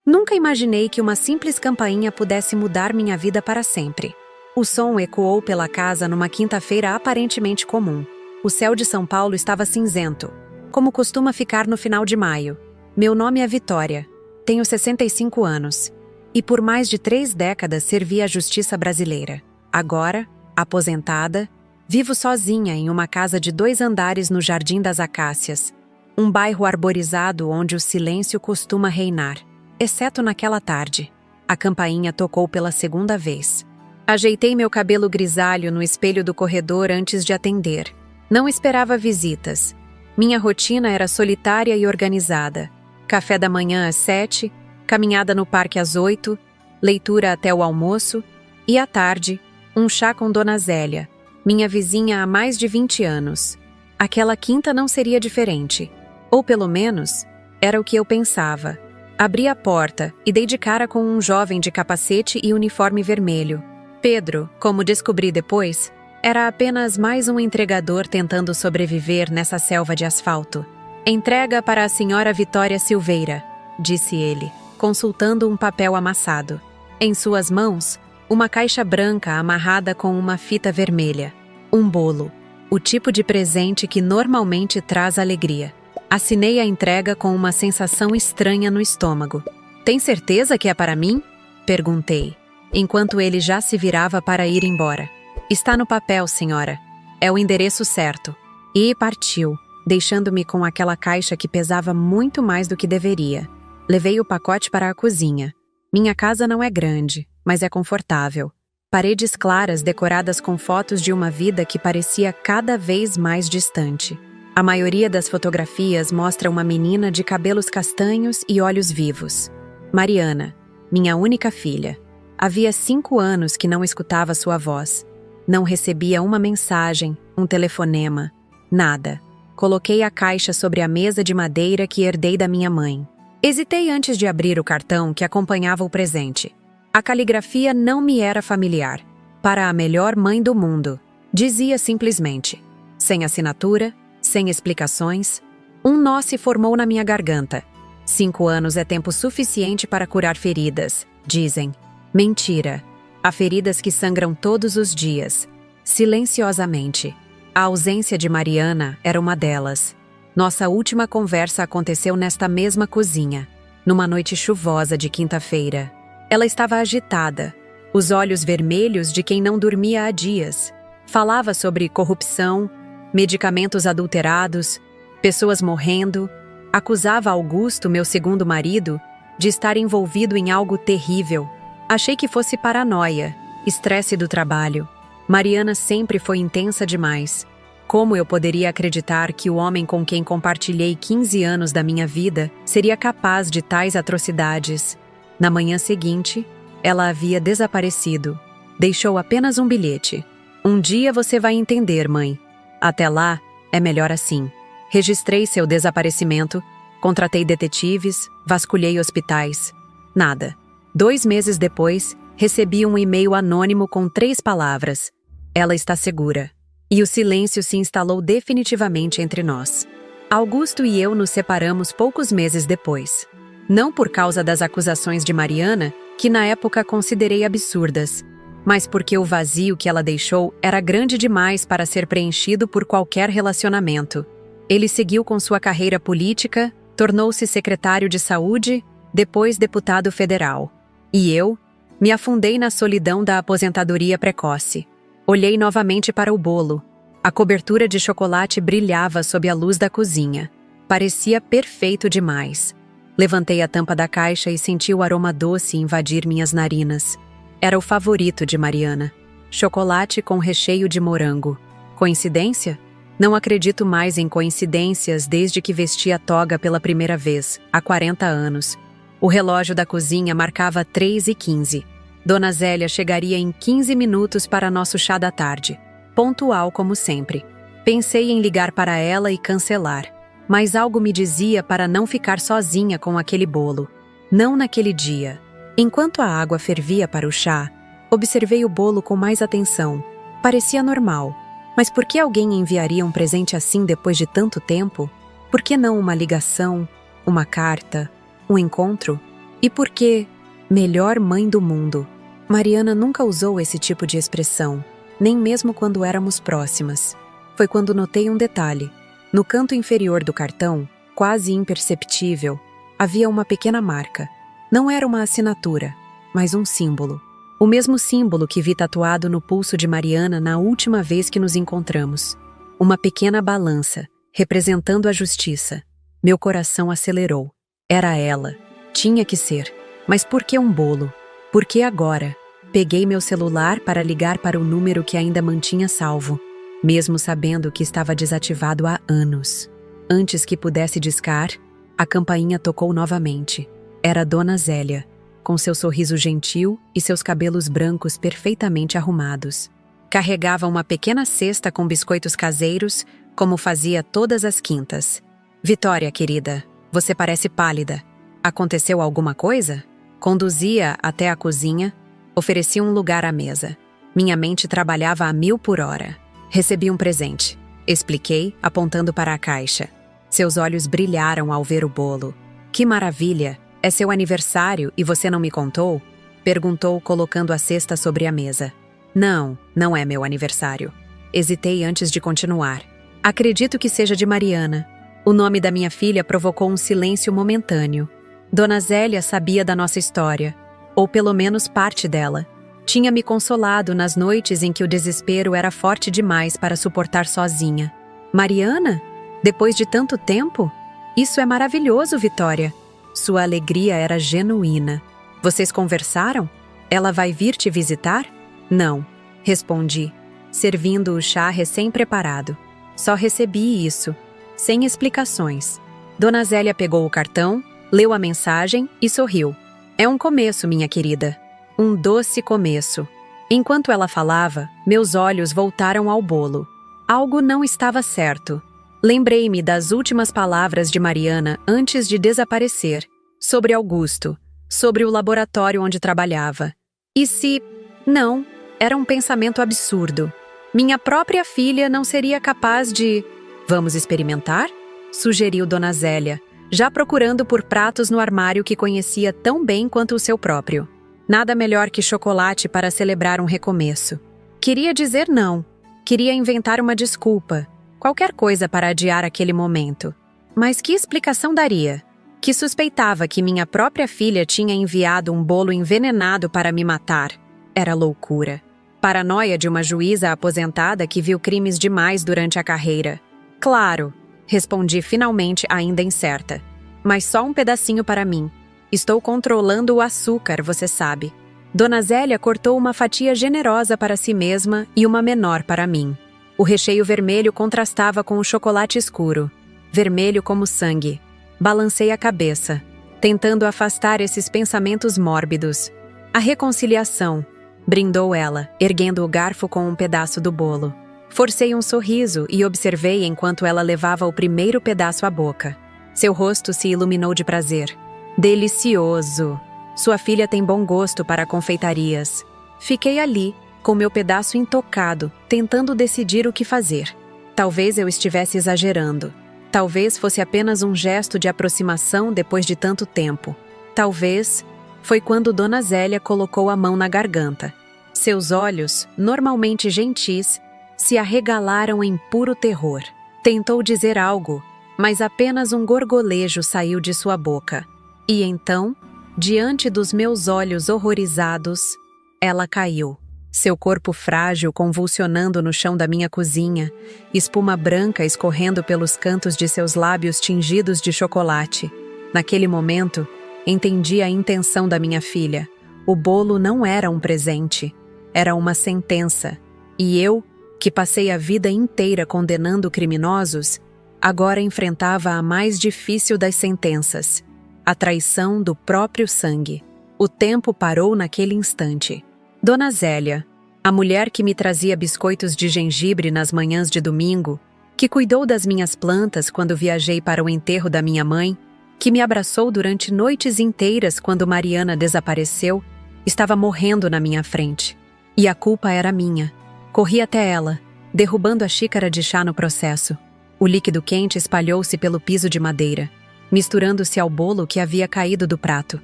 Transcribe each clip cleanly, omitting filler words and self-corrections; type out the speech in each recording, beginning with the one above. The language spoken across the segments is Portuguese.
Nunca imaginei que uma simples campainha pudesse mudar minha vida para sempre. O som ecoou pela casa numa quinta-feira aparentemente comum. O céu de São Paulo estava cinzento, como costuma ficar no final de maio. Meu nome é Vitória. Tenho 65 anos. E por mais de 3 décadas servi a justiça brasileira. Agora, aposentada, vivo sozinha em uma casa de 2 andares no Jardim das Acácias, um bairro arborizado onde o silêncio costuma reinar. Exceto naquela tarde. A campainha tocou pela segunda vez. Ajeitei meu cabelo grisalho no espelho do corredor antes de atender. Não esperava visitas. Minha rotina era solitária e organizada. Café da manhã às 7, caminhada no parque às 8, leitura até o almoço e, à tarde, um chá com Dona Zélia, minha vizinha há mais de 20 anos. Aquela quinta não seria diferente. Ou pelo menos, era o que eu pensava. Abri a porta e dei de cara com um jovem de capacete e uniforme vermelho. Pedro, como descobri depois, era apenas mais um entregador tentando sobreviver nessa selva de asfalto. "Entrega para a senhora Vitória Silveira", disse ele, consultando um papel amassado. Em suas mãos, uma caixa branca amarrada com uma fita vermelha. Um bolo, o tipo de presente que normalmente traz alegria. Assinei a entrega com uma sensação estranha no estômago. "Tem certeza que é para mim?" perguntei, enquanto ele já se virava para ir embora. "Está no papel, senhora. É o endereço certo." E partiu, deixando-me com aquela caixa que pesava muito mais do que deveria. Levei o pacote para a cozinha. Minha casa não é grande, mas é confortável. Paredes claras decoradas com fotos de uma vida que parecia cada vez mais distante. A maioria das fotografias mostra uma menina de cabelos castanhos e olhos vivos. Mariana, minha única filha. Havia 5 anos que não escutava sua voz. Não recebia uma mensagem, um telefonema, nada. Coloquei a caixa sobre a mesa de madeira que herdei da minha mãe. Hesitei antes de abrir o cartão que acompanhava o presente. A caligrafia não me era familiar. "Para a melhor mãe do mundo", dizia simplesmente. Sem assinatura, sem explicações, um nó se formou na minha garganta. 5 anos é tempo suficiente para curar feridas, dizem. Mentira. Há feridas que sangram todos os dias, silenciosamente. A ausência de Mariana era uma delas. Nossa última conversa aconteceu nesta mesma cozinha, numa noite chuvosa de quinta-feira. Ela estava agitada, os olhos vermelhos de quem não dormia há dias. Falava sobre corrupção, medicamentos adulterados, pessoas morrendo. Acusava Augusto, meu segundo marido, de estar envolvido em algo terrível. Achei que fosse paranoia, estresse do trabalho. Mariana sempre foi intensa demais. Como eu poderia acreditar que o homem com quem compartilhei 15 anos da minha vida seria capaz de tais atrocidades? Na manhã seguinte, ela havia desaparecido. Deixou apenas um bilhete. "Um dia você vai entender, mãe. Até lá, é melhor assim." Registrei seu desaparecimento, contratei detetives, vasculhei hospitais. Nada. 2 meses depois, recebi um e-mail anônimo com 3 palavras. "Ela está segura." E o silêncio se instalou definitivamente entre nós. Augusto e eu nos separamos poucos meses depois. Não por causa das acusações de Mariana, que na época considerei absurdas, mas porque o vazio que ela deixou era grande demais para ser preenchido por qualquer relacionamento. Ele seguiu com sua carreira política, tornou-se secretário de saúde, depois deputado federal. E eu me afundei na solidão da aposentadoria precoce. Olhei novamente para o bolo. A cobertura de chocolate brilhava sob a luz da cozinha. Parecia perfeito demais. Levantei a tampa da caixa e senti o aroma doce invadir minhas narinas. Era o favorito de Mariana. Chocolate com recheio de morango. Coincidência? Não acredito mais em coincidências desde que vesti a toga pela primeira vez, há 40 anos. O relógio da cozinha marcava 3h15. Dona Zélia chegaria em 15 minutos para nosso chá da tarde. Pontual como sempre. Pensei em ligar para ela e cancelar. Mas algo me dizia para não ficar sozinha com aquele bolo. Não naquele dia. Enquanto a água fervia para o chá, observei o bolo com mais atenção. Parecia normal. Mas por que alguém enviaria um presente assim depois de tanto tempo? Por que não uma ligação, uma carta, um encontro? E por que melhor mãe do mundo? Mariana nunca usou esse tipo de expressão, nem mesmo quando éramos próximas. Foi quando notei um detalhe. No canto inferior do cartão, quase imperceptível, havia uma pequena marca. Não era uma assinatura, mas um símbolo. O mesmo símbolo que vi tatuado no pulso de Mariana na última vez que nos encontramos. Uma pequena balança, representando a justiça. Meu coração acelerou. Era ela. Tinha que ser. Mas por que um bolo? Por que agora? Peguei meu celular para ligar para o número que ainda mantinha salvo, mesmo sabendo que estava desativado há anos. Antes que pudesse discar, a campainha tocou novamente. Era Dona Zélia, com seu sorriso gentil e seus cabelos brancos perfeitamente arrumados. Carregava uma pequena cesta com biscoitos caseiros, como fazia todas as quintas. Vitória, querida, você parece pálida. Aconteceu alguma coisa? Conduzia até a cozinha, oferecia um lugar à mesa. Minha mente trabalhava a 1000 por hora. Recebi um presente, expliquei, apontando para a caixa. Seus olhos brilharam ao ver o bolo. Que maravilha! É seu aniversário e você não me contou? Perguntou, colocando a cesta sobre a mesa. Não, não é meu aniversário. Hesitei antes de continuar. Acredito que seja de Mariana. O nome da minha filha provocou um silêncio momentâneo. Dona Zélia sabia da nossa história, ou pelo menos parte dela. Tinha me consolado nas noites em que o desespero era forte demais para suportar sozinha. Mariana? Depois de tanto tempo? Isso é maravilhoso, Vitória. Sua alegria era genuína. Vocês conversaram? Ela vai vir te visitar? Não, respondi, servindo o chá recém-preparado. Só recebi isso, sem explicações. Dona Zélia pegou o cartão, leu a mensagem e sorriu. É um começo, minha querida. Um doce começo. Enquanto ela falava, meus olhos voltaram ao bolo. Algo não estava certo. Lembrei-me das últimas palavras de Mariana antes de desaparecer, sobre Augusto, sobre o laboratório onde trabalhava. E se... Não, era um pensamento absurdo. Minha própria filha não seria capaz de... Vamos experimentar? Sugeriu Dona Zélia, já procurando por pratos no armário que conhecia tão bem quanto o seu próprio. Nada melhor que chocolate para celebrar um recomeço. Queria dizer não. Queria inventar uma desculpa. Qualquer coisa para adiar aquele momento. Mas que explicação daria? Que suspeitava que minha própria filha tinha enviado um bolo envenenado para me matar. Era loucura. Paranoia de uma juíza aposentada que viu crimes demais durante a carreira. Claro, respondi finalmente, ainda incerta. Mas só um pedacinho para mim. Estou controlando o açúcar, você sabe. Dona Zélia cortou uma fatia generosa para si mesma e uma menor para mim. O recheio vermelho contrastava com o chocolate escuro, vermelho como sangue. Balancei a cabeça, tentando afastar esses pensamentos mórbidos. A reconciliação, brindou ela, erguendo o garfo com um pedaço do bolo. Forcei um sorriso e observei enquanto ela levava o primeiro pedaço à boca. Seu rosto se iluminou de prazer. Delicioso! Sua filha tem bom gosto para confeitarias. Fiquei ali, com meu pedaço intocado, tentando decidir o que fazer. Talvez eu estivesse exagerando. Talvez fosse apenas um gesto de aproximação depois de tanto tempo. Talvez foi quando Dona Zélia colocou a mão na garganta. Seus olhos, normalmente gentis, se arregalaram em puro terror. Tentou dizer algo, mas apenas um gorgolejo saiu de sua boca. E então, diante dos meus olhos horrorizados, ela caiu. Seu corpo frágil convulsionando no chão da minha cozinha, espuma branca escorrendo pelos cantos de seus lábios tingidos de chocolate. Naquele momento, entendi a intenção da minha filha. O bolo não era um presente, era uma sentença. E eu, que passei a vida inteira condenando criminosos, agora enfrentava a mais difícil das sentenças, a traição do próprio sangue. O tempo parou naquele instante. Dona Zélia, a mulher que me trazia biscoitos de gengibre nas manhãs de domingo, que cuidou das minhas plantas quando viajei para o enterro da minha mãe, que me abraçou durante noites inteiras quando Mariana desapareceu, estava morrendo na minha frente. E a culpa era minha. Corri até ela, derrubando a xícara de chá no processo. O líquido quente espalhou-se pelo piso de madeira, misturando-se ao bolo que havia caído do prato.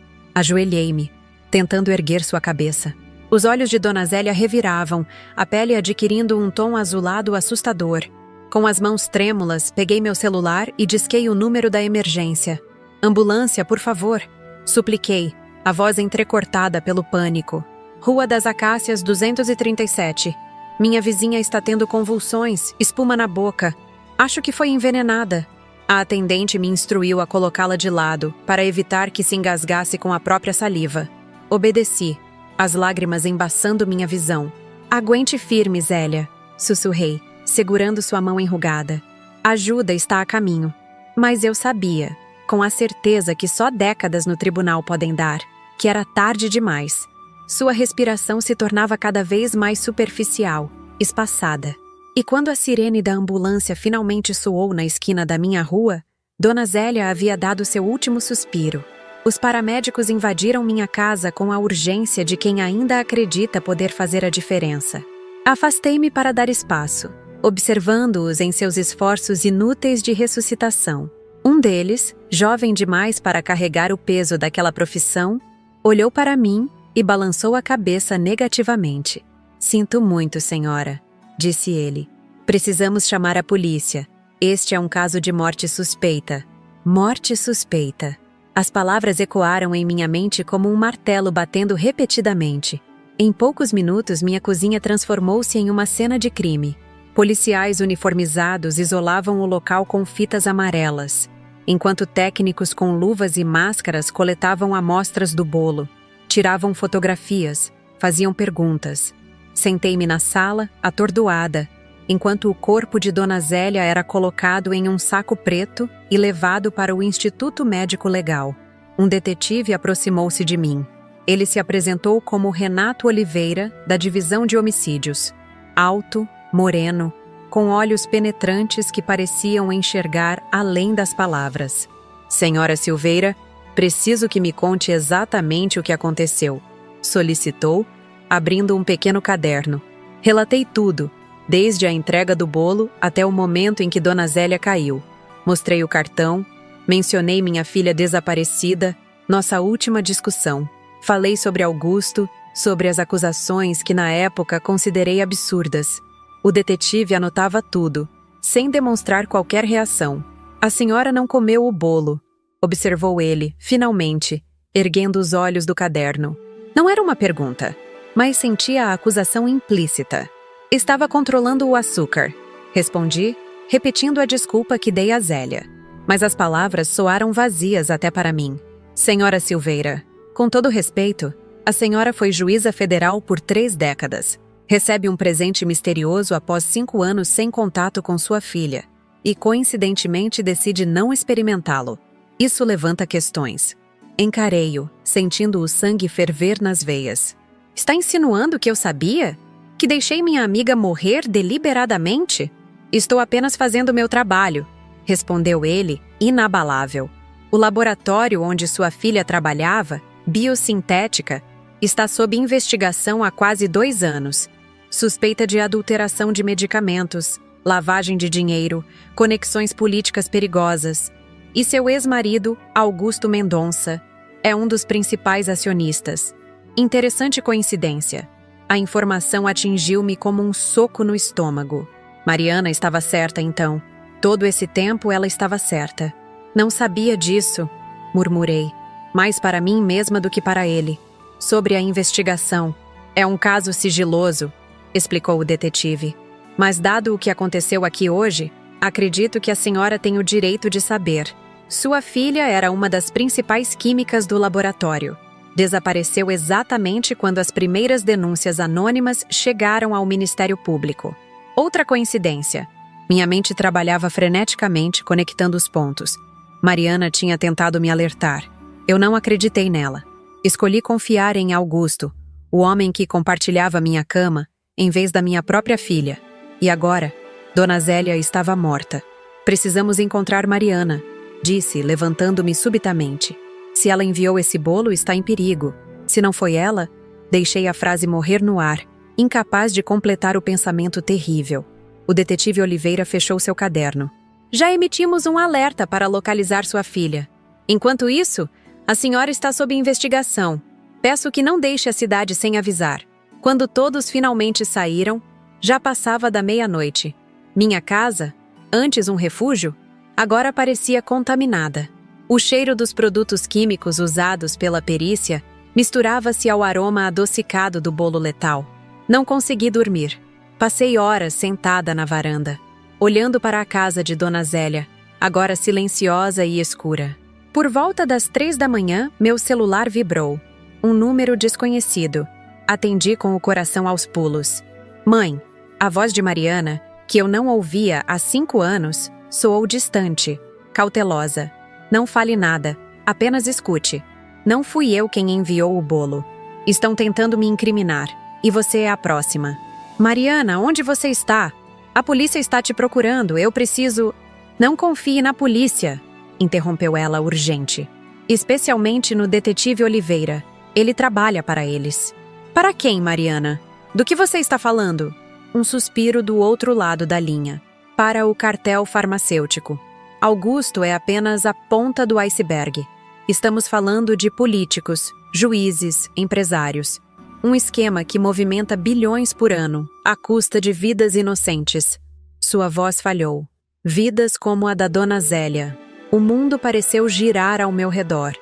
Ajoelhei-me, tentando erguer sua cabeça. Os olhos de Dona Zélia reviravam, a pele adquirindo um tom azulado assustador. Com as mãos trêmulas, peguei meu celular e disquei o número da emergência. Ambulância, por favor, supliquei, a voz entrecortada pelo pânico. Rua das Acácias 237. Minha vizinha está tendo convulsões, espuma na boca. Acho que foi envenenada. A atendente me instruiu a colocá-la de lado, para evitar que se engasgasse com a própria saliva. Obedeci, as lágrimas embaçando minha visão. Aguente firme, Zélia, sussurrei, segurando sua mão enrugada. Ajuda está a caminho. Mas eu sabia, com a certeza que só décadas no tribunal podem dar, que era tarde demais. Sua respiração se tornava cada vez mais superficial, espaçada. E quando a sirene da ambulância finalmente soou na esquina da minha rua, Dona Zélia havia dado seu último suspiro. Os paramédicos invadiram minha casa com a urgência de quem ainda acredita poder fazer a diferença. Afastei-me para dar espaço, observando-os em seus esforços inúteis de ressuscitação. Um deles, jovem demais para carregar o peso daquela profissão, olhou para mim e balançou a cabeça negativamente. Sinto muito, senhora, disse ele. Precisamos chamar a polícia. Este é um caso de morte suspeita. Morte suspeita. As palavras ecoaram em minha mente como um martelo batendo repetidamente. Em poucos minutos, minha cozinha transformou-se em uma cena de crime. Policiais uniformizados isolavam o local com fitas amarelas, enquanto técnicos com luvas e máscaras coletavam amostras do bolo, tiravam fotografias, faziam perguntas. Sentei-me na sala, atordoada, enquanto o corpo de Dona Zélia era colocado em um saco preto e levado para o Instituto Médico Legal. Um detetive aproximou-se de mim. Ele se apresentou como Renato Oliveira, da Divisão de Homicídios. Alto, moreno, com olhos penetrantes que pareciam enxergar além das palavras. Senhora Silveira, preciso que me conte exatamente o que aconteceu, solicitou, abrindo um pequeno caderno. Relatei tudo, desde a entrega do bolo até o momento em que Dona Zélia caiu. Mostrei o cartão, mencionei minha filha desaparecida, nossa última discussão. Falei sobre Augusto, sobre as acusações que na época considerei absurdas. O detetive anotava tudo, sem demonstrar qualquer reação. A senhora não comeu o bolo, observou ele, finalmente, erguendo os olhos do caderno. Não era uma pergunta, mas sentia a acusação implícita. Estava controlando o açúcar, respondi, repetindo a desculpa que dei a Zélia. Mas as palavras soaram vazias até para mim. Senhora Silveira, com todo respeito, a senhora foi juíza federal por 3 décadas. Recebe um presente misterioso após 5 anos sem contato com sua filha e, coincidentemente, decide não experimentá-lo. Isso levanta questões. Encarei-o, sentindo o sangue ferver nas veias. Está insinuando que eu sabia? Que deixei minha amiga morrer deliberadamente? Estou apenas fazendo meu trabalho, respondeu ele, inabalável. O laboratório onde sua filha trabalhava, biosintética, está sob investigação há quase 2 anos. Suspeita de adulteração de medicamentos, lavagem de dinheiro, conexões políticas perigosas. E seu ex-marido, Augusto Mendonça, é um dos principais acionistas. Interessante coincidência. A informação atingiu-me como um soco no estômago. Mariana estava certa, então. Todo esse tempo ela estava certa. Não sabia disso, murmurei, mais para mim mesma do que para ele. Sobre a investigação. É um caso sigiloso, explicou o detetive. Mas dado o que aconteceu aqui hoje, acredito que a senhora tem o direito de saber. Sua filha era uma das principais químicas do laboratório. Desapareceu exatamente quando as primeiras denúncias anônimas chegaram ao Ministério Público. Outra coincidência. Minha mente trabalhava freneticamente, conectando os pontos. Mariana tinha tentado me alertar. Eu não acreditei nela. Escolhi confiar em Augusto, o homem que compartilhava minha cama, em vez da minha própria filha. E agora, Dona Zélia estava morta. Precisamos encontrar Mariana, disse, levantando-me subitamente. Se ela enviou esse bolo, está em perigo. Se não foi ela, deixei a frase morrer no ar, incapaz de completar o pensamento terrível. O detetive Oliveira fechou seu caderno. Já emitimos um alerta para localizar sua filha. Enquanto isso, A senhora está sob investigação. Peço que não deixe a cidade sem avisar. Quando todos finalmente saíram, já passava da meia-noite. Minha casa, antes um refúgio, agora parecia contaminada. O cheiro dos produtos químicos usados pela perícia misturava-se ao aroma adocicado do bolo letal. Não consegui dormir. Passei horas sentada na varanda, olhando para a casa de Dona Zélia, agora silenciosa e escura. Por volta das 3 da manhã, meu celular vibrou. Um número desconhecido. Atendi com o coração aos pulos. Mãe, a voz de Mariana, que eu não ouvia há 5 anos, soou distante, cautelosa. Não fale nada, apenas escute. Não fui eu quem enviou o bolo. Estão tentando me incriminar, e você é a próxima. Mariana, onde você está? A polícia está te procurando, eu preciso... Não confie na polícia, interrompeu ela urgente. Especialmente no detetive Oliveira. Ele trabalha para eles. Para quem, Mariana? Do que você está falando? Um suspiro do outro lado da linha. Para o cartel farmacêutico. Augusto é apenas a ponta do iceberg. Estamos falando de políticos, juízes, empresários. Um esquema que movimenta bilhões por ano, à custa de vidas inocentes. Sua voz falhou. Vidas como a da Dona Zélia. O mundo pareceu girar ao meu redor.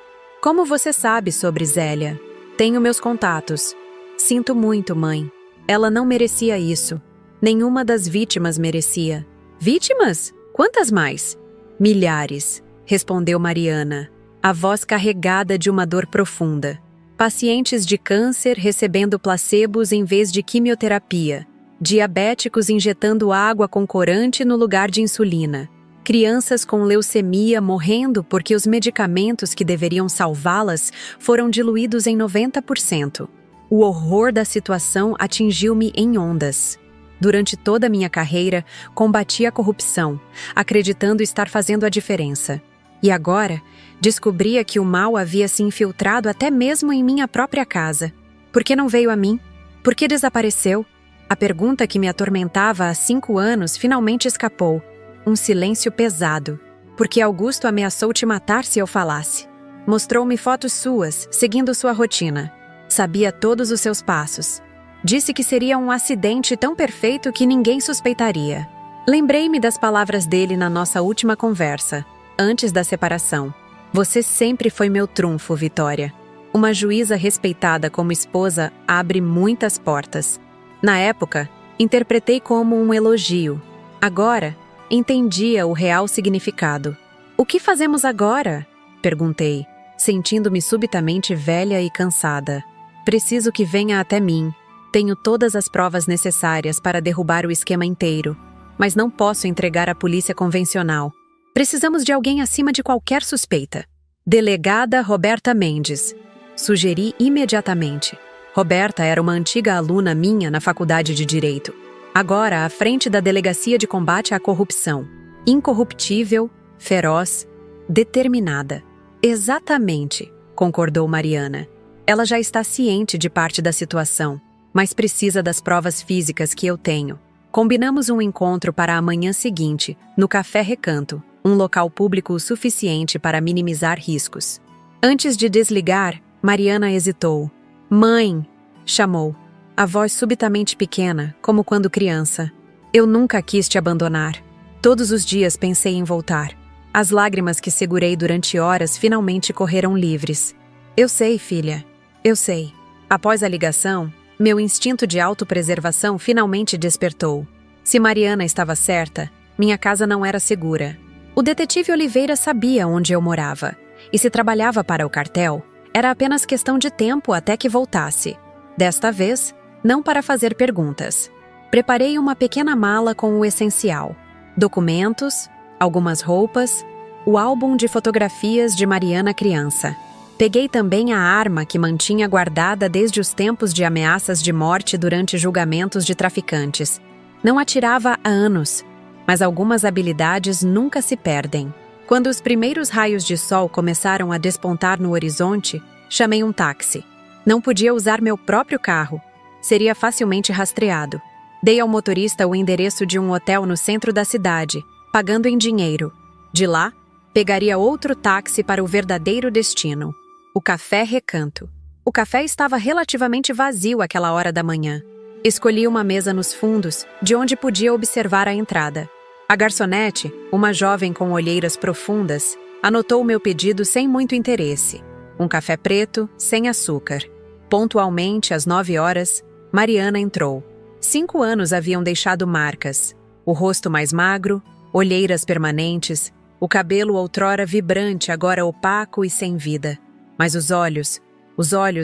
Como você sabe sobre Zélia? Tenho meus contatos. Sinto muito, mãe. Ela não merecia isso. Nenhuma das vítimas merecia. Vítimas? Quantas mais? Milhares, respondeu Mariana, a voz carregada de uma dor profunda. Pacientes de câncer recebendo placebos em vez de quimioterapia. Diabéticos injetando água com corante no lugar de insulina. Crianças com leucemia morrendo porque os medicamentos que deveriam salvá-las foram diluídos em 90%. O horror da situação atingiu-me em ondas. Durante toda a minha carreira, combati a corrupção, acreditando estar fazendo a diferença. E agora, descobria que o mal havia se infiltrado até mesmo em minha própria casa. Por que não veio a mim? Por que desapareceu? A pergunta que me atormentava há 5 anos finalmente escapou. Um silêncio pesado. Porque Augusto ameaçou te matar se eu falasse. Mostrou-me fotos suas, seguindo sua rotina. Sabia todos os seus passos. Disse que seria um acidente tão perfeito que ninguém suspeitaria. Lembrei-me das palavras dele na nossa última conversa, antes da separação. Você sempre foi meu trunfo, Vitória. Uma juíza respeitada como esposa abre muitas portas. Na época, interpretei como um elogio. Agora, entendia o real significado. O que fazemos agora? Perguntei, sentindo-me subitamente velha e cansada. Preciso que venha até mim. Tenho todas as provas necessárias para derrubar o esquema inteiro, mas não posso entregar à polícia convencional. Precisamos de alguém acima de qualquer suspeita. Delegada Roberta Mendes. Sugeri imediatamente. Roberta era uma antiga aluna minha na faculdade de Direito. Agora à frente da Delegacia de Combate à Corrupção. Incorruptível, feroz, determinada. Exatamente, concordou Mariana. Ela já está ciente de parte da situação, mas precisa das provas físicas que eu tenho. Combinamos um encontro para a manhã seguinte, no Café Recanto, um local público o suficiente para minimizar riscos. Antes de desligar, Mariana hesitou. Mãe! Chamou. A voz subitamente pequena, como quando criança. Eu nunca quis te abandonar. Todos os dias pensei em voltar. As lágrimas que segurei durante horas finalmente correram livres. Eu sei, filha. Eu sei. Após a ligação, meu instinto de autopreservação finalmente despertou. Se Mariana estava certa, minha casa não era segura. O detetive Oliveira sabia onde eu morava. E se trabalhava para o cartel, era apenas questão de tempo até que voltasse. Desta vez, não para fazer perguntas. Preparei uma pequena mala com o essencial. Documentos, algumas roupas, o álbum de fotografias de Mariana criança. Peguei também a arma que mantinha guardada desde os tempos de ameaças de morte durante julgamentos de traficantes. Não atirava há anos, mas algumas habilidades nunca se perdem. Quando os primeiros raios de sol começaram a despontar no horizonte, chamei um táxi. Não podia usar meu próprio carro. Seria facilmente rastreado. Dei ao motorista o endereço de um hotel no centro da cidade, pagando em dinheiro. De lá, pegaria outro táxi para o verdadeiro destino. O café recanto. O café estava relativamente vazio àquela hora da manhã. Escolhi uma mesa nos fundos, de onde podia observar a entrada. A garçonete, uma jovem com olheiras profundas, anotou o meu pedido sem muito interesse. Um café preto, sem açúcar. Pontualmente, às 9 horas, Mariana entrou. 5 anos haviam deixado marcas. O rosto mais magro, olheiras permanentes, o cabelo outrora vibrante, agora opaco e sem vida. Mas os olhos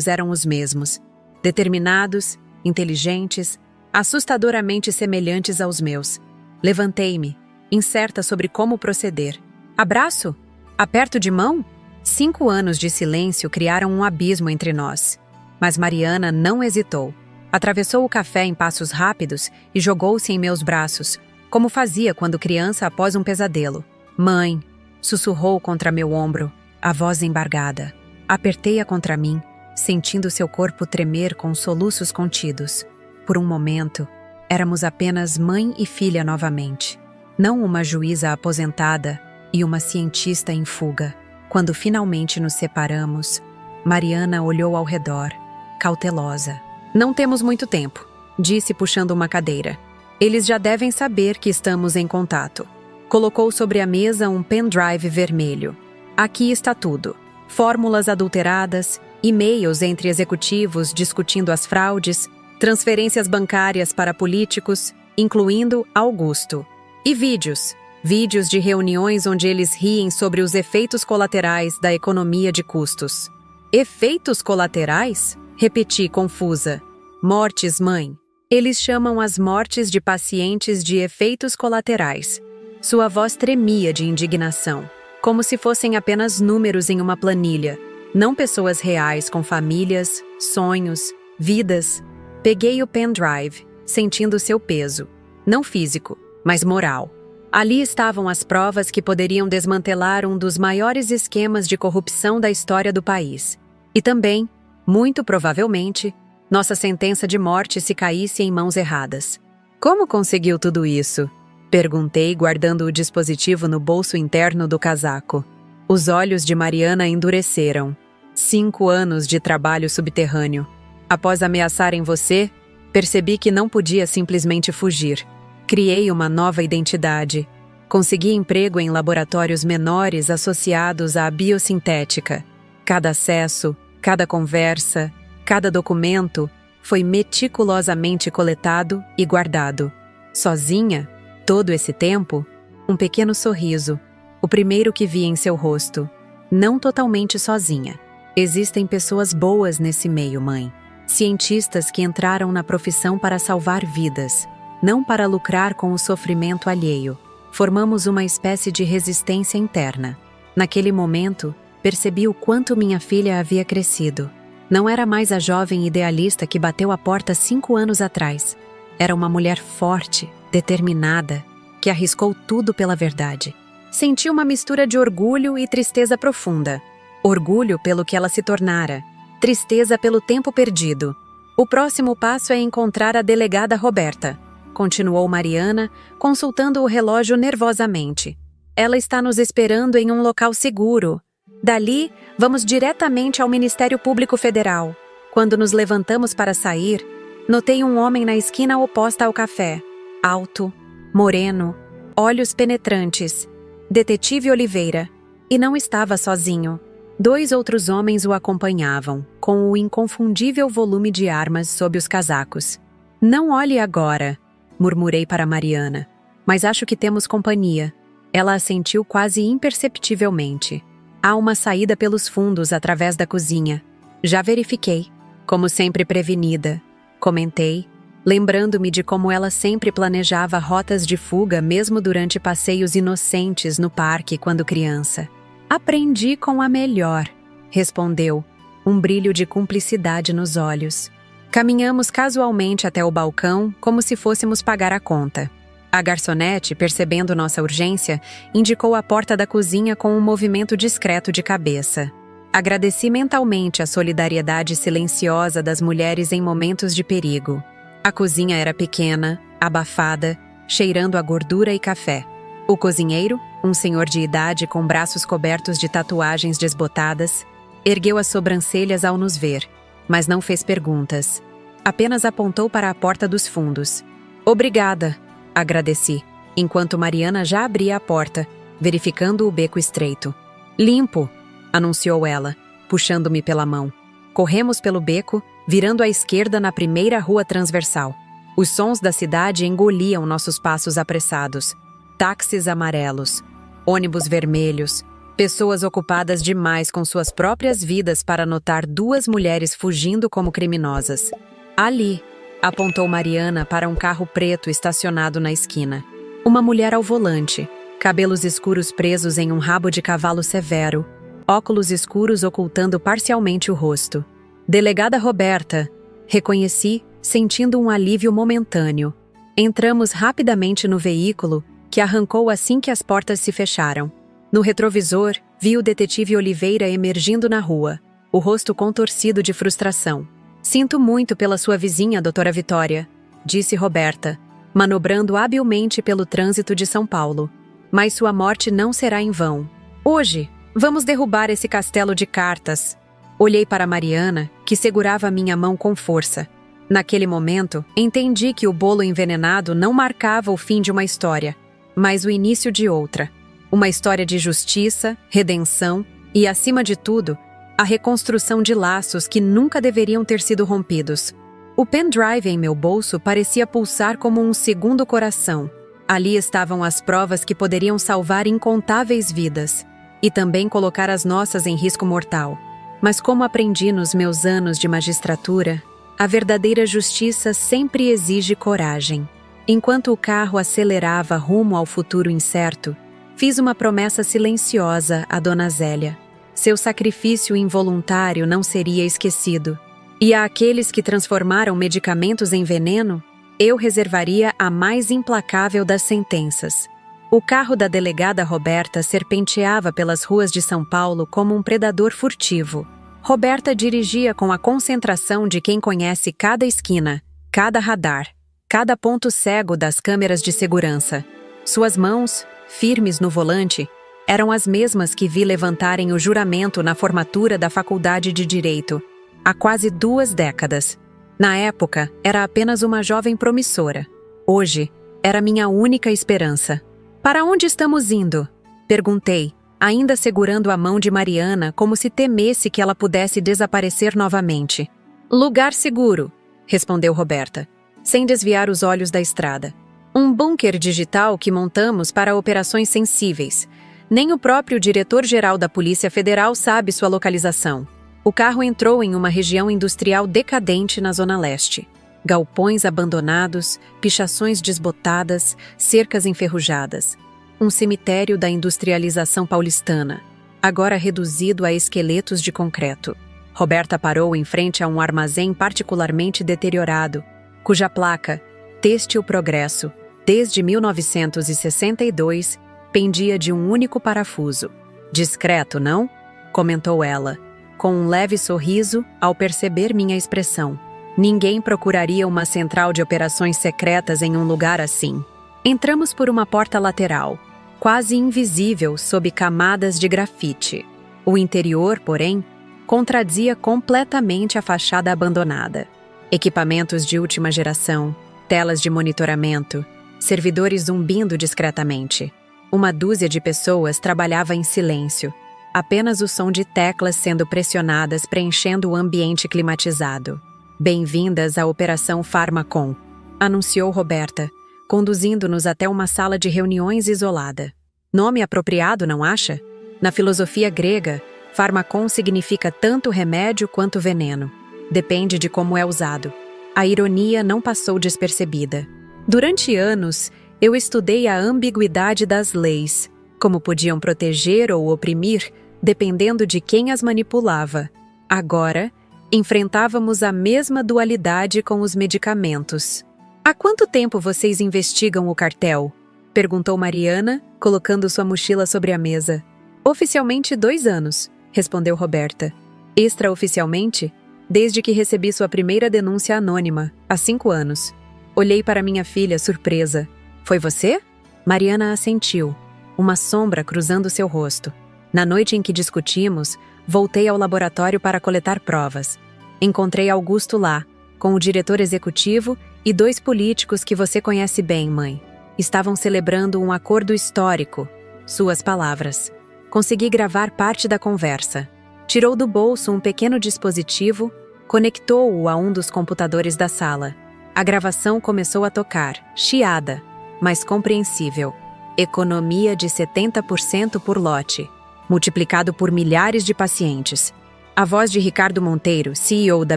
eram os mesmos. Determinados, inteligentes, assustadoramente semelhantes aos meus. Levantei-me, incerta sobre como proceder. Abraço? Aperto de mão? 5 anos de silêncio criaram um abismo entre nós. Mas Mariana não hesitou. Atravessou o café em passos rápidos e jogou-se em meus braços, como fazia quando criança após um pesadelo. Mãe, sussurrou contra meu ombro, a voz embargada. Apertei-a contra mim, sentindo seu corpo tremer com soluços contidos. Por um momento, éramos apenas mãe e filha novamente. Não uma juíza aposentada e uma cientista em fuga. Quando finalmente nos separamos, Mariana olhou ao redor, cautelosa. Não temos muito tempo, disse puxando uma cadeira. Eles já devem saber que estamos em contato. Colocou sobre a mesa um pendrive vermelho. Aqui está tudo. Fórmulas adulteradas, e-mails entre executivos discutindo as fraudes, transferências bancárias para políticos, incluindo Augusto. E vídeos. Vídeos de reuniões onde eles riem sobre os efeitos colaterais da economia de custos. Efeitos colaterais? Repeti, confusa. Mortes, mãe. Eles chamam as mortes de pacientes de efeitos colaterais. Sua voz tremia de indignação, como se fossem apenas números em uma planilha, não pessoas reais com famílias, sonhos, vidas. Peguei o pendrive, sentindo seu peso, não físico, mas moral. Ali estavam as provas que poderiam desmantelar um dos maiores esquemas de corrupção da história do país. E também, muito provavelmente, nossa sentença de morte se caísse em mãos erradas. Como conseguiu tudo isso? Perguntei, guardando o dispositivo no bolso interno do casaco. Os olhos de Mariana endureceram. 5 anos de trabalho subterrâneo. Após ameaçarem você, percebi que não podia simplesmente fugir. Criei uma nova identidade. Consegui emprego em laboratórios menores associados à biosintética. Cada acesso, cada conversa, cada documento foi meticulosamente coletado e guardado. Sozinha, todo esse tempo, um pequeno sorriso, o primeiro que vi em seu rosto. Não totalmente sozinha. Existem pessoas boas nesse meio, mãe. Cientistas que entraram na profissão para salvar vidas, não para lucrar com o sofrimento alheio. Formamos uma espécie de resistência interna. Naquele momento, percebi o quanto minha filha havia crescido. Não era mais a jovem idealista que bateu a porta 5 anos atrás. Era uma mulher forte, determinada, que arriscou tudo pela verdade. Senti uma mistura de orgulho e tristeza profunda. Orgulho pelo que ela se tornara, tristeza pelo tempo perdido. O próximo passo é encontrar a delegada Roberta, continuou Mariana, consultando o relógio nervosamente. Ela está nos esperando em um local seguro. Dali, vamos diretamente ao Ministério Público Federal. Quando nos levantamos para sair, notei um homem na esquina oposta ao café. Alto, moreno, olhos penetrantes. Detetive Oliveira. E não estava sozinho. 2 outros homens o acompanhavam, com o inconfundível volume de armas sob os casacos. Não olhe agora, murmurei para Mariana. Mas acho que temos companhia. Ela assentiu quase imperceptivelmente. Há uma saída pelos fundos através da cozinha. Já verifiquei. Como sempre prevenida. Comentei, lembrando-me de como ela sempre planejava rotas de fuga mesmo durante passeios inocentes no parque quando criança. Aprendi com a melhor, respondeu, um brilho de cumplicidade nos olhos. Caminhamos casualmente até o balcão, como se fôssemos pagar a conta. A garçonete, percebendo nossa urgência, indicou a porta da cozinha com um movimento discreto de cabeça. Agradeci mentalmente a solidariedade silenciosa das mulheres em momentos de perigo. A cozinha era pequena, abafada, cheirando a gordura e café. O cozinheiro, um senhor de idade com braços cobertos de tatuagens desbotadas, Ergueu as sobrancelhas ao nos ver, mas não fez perguntas. Apenas apontou para a porta dos fundos. Obrigada, agradeci, enquanto Mariana já abria a porta, verificando o beco estreito. Limpo, anunciou ela, puxando-me pela mão. Corremos pelo beco, virando à esquerda na primeira rua transversal. Os sons da cidade engoliam nossos passos apressados. Táxis amarelos, ônibus vermelhos, pessoas ocupadas demais com suas próprias vidas para notar duas mulheres fugindo como criminosas. Ali, apontou Mariana para um carro preto estacionado na esquina. Uma mulher ao volante, cabelos escuros presos em um rabo de cavalo severo, óculos escuros ocultando parcialmente o rosto. Delegada Roberta, reconheci, sentindo um alívio momentâneo. Entramos rapidamente no veículo, que arrancou assim que as portas se fecharam. No retrovisor, vi o detetive Oliveira emergindo na rua, o rosto contorcido de frustração. Sinto muito pela sua vizinha, doutora Vitória, disse Roberta, manobrando habilmente pelo trânsito de São Paulo. Mas sua morte não será em vão. Hoje, vamos derrubar esse castelo de cartas. Olhei para Mariana, que segurava minha mão com força. Naquele momento, entendi que o bolo envenenado não marcava o fim de uma história, mas o início de outra. Uma história de justiça, redenção e, acima de tudo, a reconstrução de laços que nunca deveriam ter sido rompidos. O pendrive em meu bolso parecia pulsar como um segundo coração. Ali estavam as provas que poderiam salvar incontáveis vidas e também colocar as nossas em risco mortal. Mas como aprendi nos meus anos de magistratura, a verdadeira justiça sempre exige coragem. Enquanto o carro acelerava rumo ao futuro incerto, fiz uma promessa silenciosa a Dona Zélia. Seu sacrifício involuntário não seria esquecido. E àqueles que transformaram medicamentos em veneno, eu reservaria a mais implacável das sentenças. O carro da delegada Roberta serpenteava pelas ruas de São Paulo como um predador furtivo. Roberta dirigia com a concentração de quem conhece cada esquina, cada radar, cada ponto cego das câmeras de segurança. Suas mãos, firmes no volante, eram as mesmas que vi levantarem o juramento na formatura da Faculdade de Direito, há quase 2 décadas. Na época, era apenas uma jovem promissora. Hoje, era minha única esperança. Para onde estamos indo? Perguntei, ainda segurando a mão de Mariana como se temesse que ela pudesse desaparecer novamente. Lugar seguro, respondeu Roberta, sem desviar os olhos da estrada. Um bunker digital que montamos para operações sensíveis. Nem o próprio diretor-geral da Polícia Federal sabe sua localização. O carro entrou em uma região industrial decadente na Zona Leste. Galpões abandonados, pichações desbotadas, cercas enferrujadas. Um cemitério da industrialização paulistana, agora reduzido a esqueletos de concreto. Roberta parou em frente a um armazém particularmente deteriorado, cuja placa, Têxtil Progresso, desde 1962, pendia de um único parafuso. Discreto, não? Comentou ela, com um leve sorriso ao perceber minha expressão. Ninguém procuraria uma central de operações secretas em um lugar assim. Entramos por uma porta lateral, quase invisível sob camadas de grafite. O interior, porém, contradizia completamente a fachada abandonada. Equipamentos de última geração, telas de monitoramento, servidores zumbindo discretamente. Uma dúzia de pessoas trabalhava em silêncio, apenas o som de teclas sendo pressionadas preenchendo o ambiente climatizado. Bem-vindas à Operação Pharmacon, anunciou Roberta, conduzindo-nos até uma sala de reuniões isolada. Nome apropriado, não acha? Na filosofia grega, Pharmacon significa tanto remédio quanto veneno. Depende de como é usado. A ironia não passou despercebida. Durante anos, eu estudei a ambiguidade das leis, como podiam proteger ou oprimir, dependendo de quem as manipulava. Agora, enfrentávamos a mesma dualidade com os medicamentos. Há quanto tempo vocês investigam o cartel? Perguntou Mariana, colocando sua mochila sobre a mesa. Oficialmente 2 anos, respondeu Roberta. Extraoficialmente, desde que recebi sua primeira denúncia anônima, há 5 anos. Olhei para minha filha, surpresa. Foi você? Mariana assentiu, uma sombra cruzando seu rosto. Na noite em que discutimos, Voltei ao laboratório para coletar provas. Encontrei Augusto lá, com o diretor executivo e 2 políticos que você conhece bem, mãe. Estavam celebrando um acordo histórico. Suas palavras. Consegui gravar parte da conversa. Tirou do bolso um pequeno dispositivo, conectou-o a um dos computadores da sala. A gravação começou a tocar, chiada, mas compreensível. Economia de 70% por lote, multiplicado por milhares de pacientes. A voz de Ricardo Monteiro, CEO da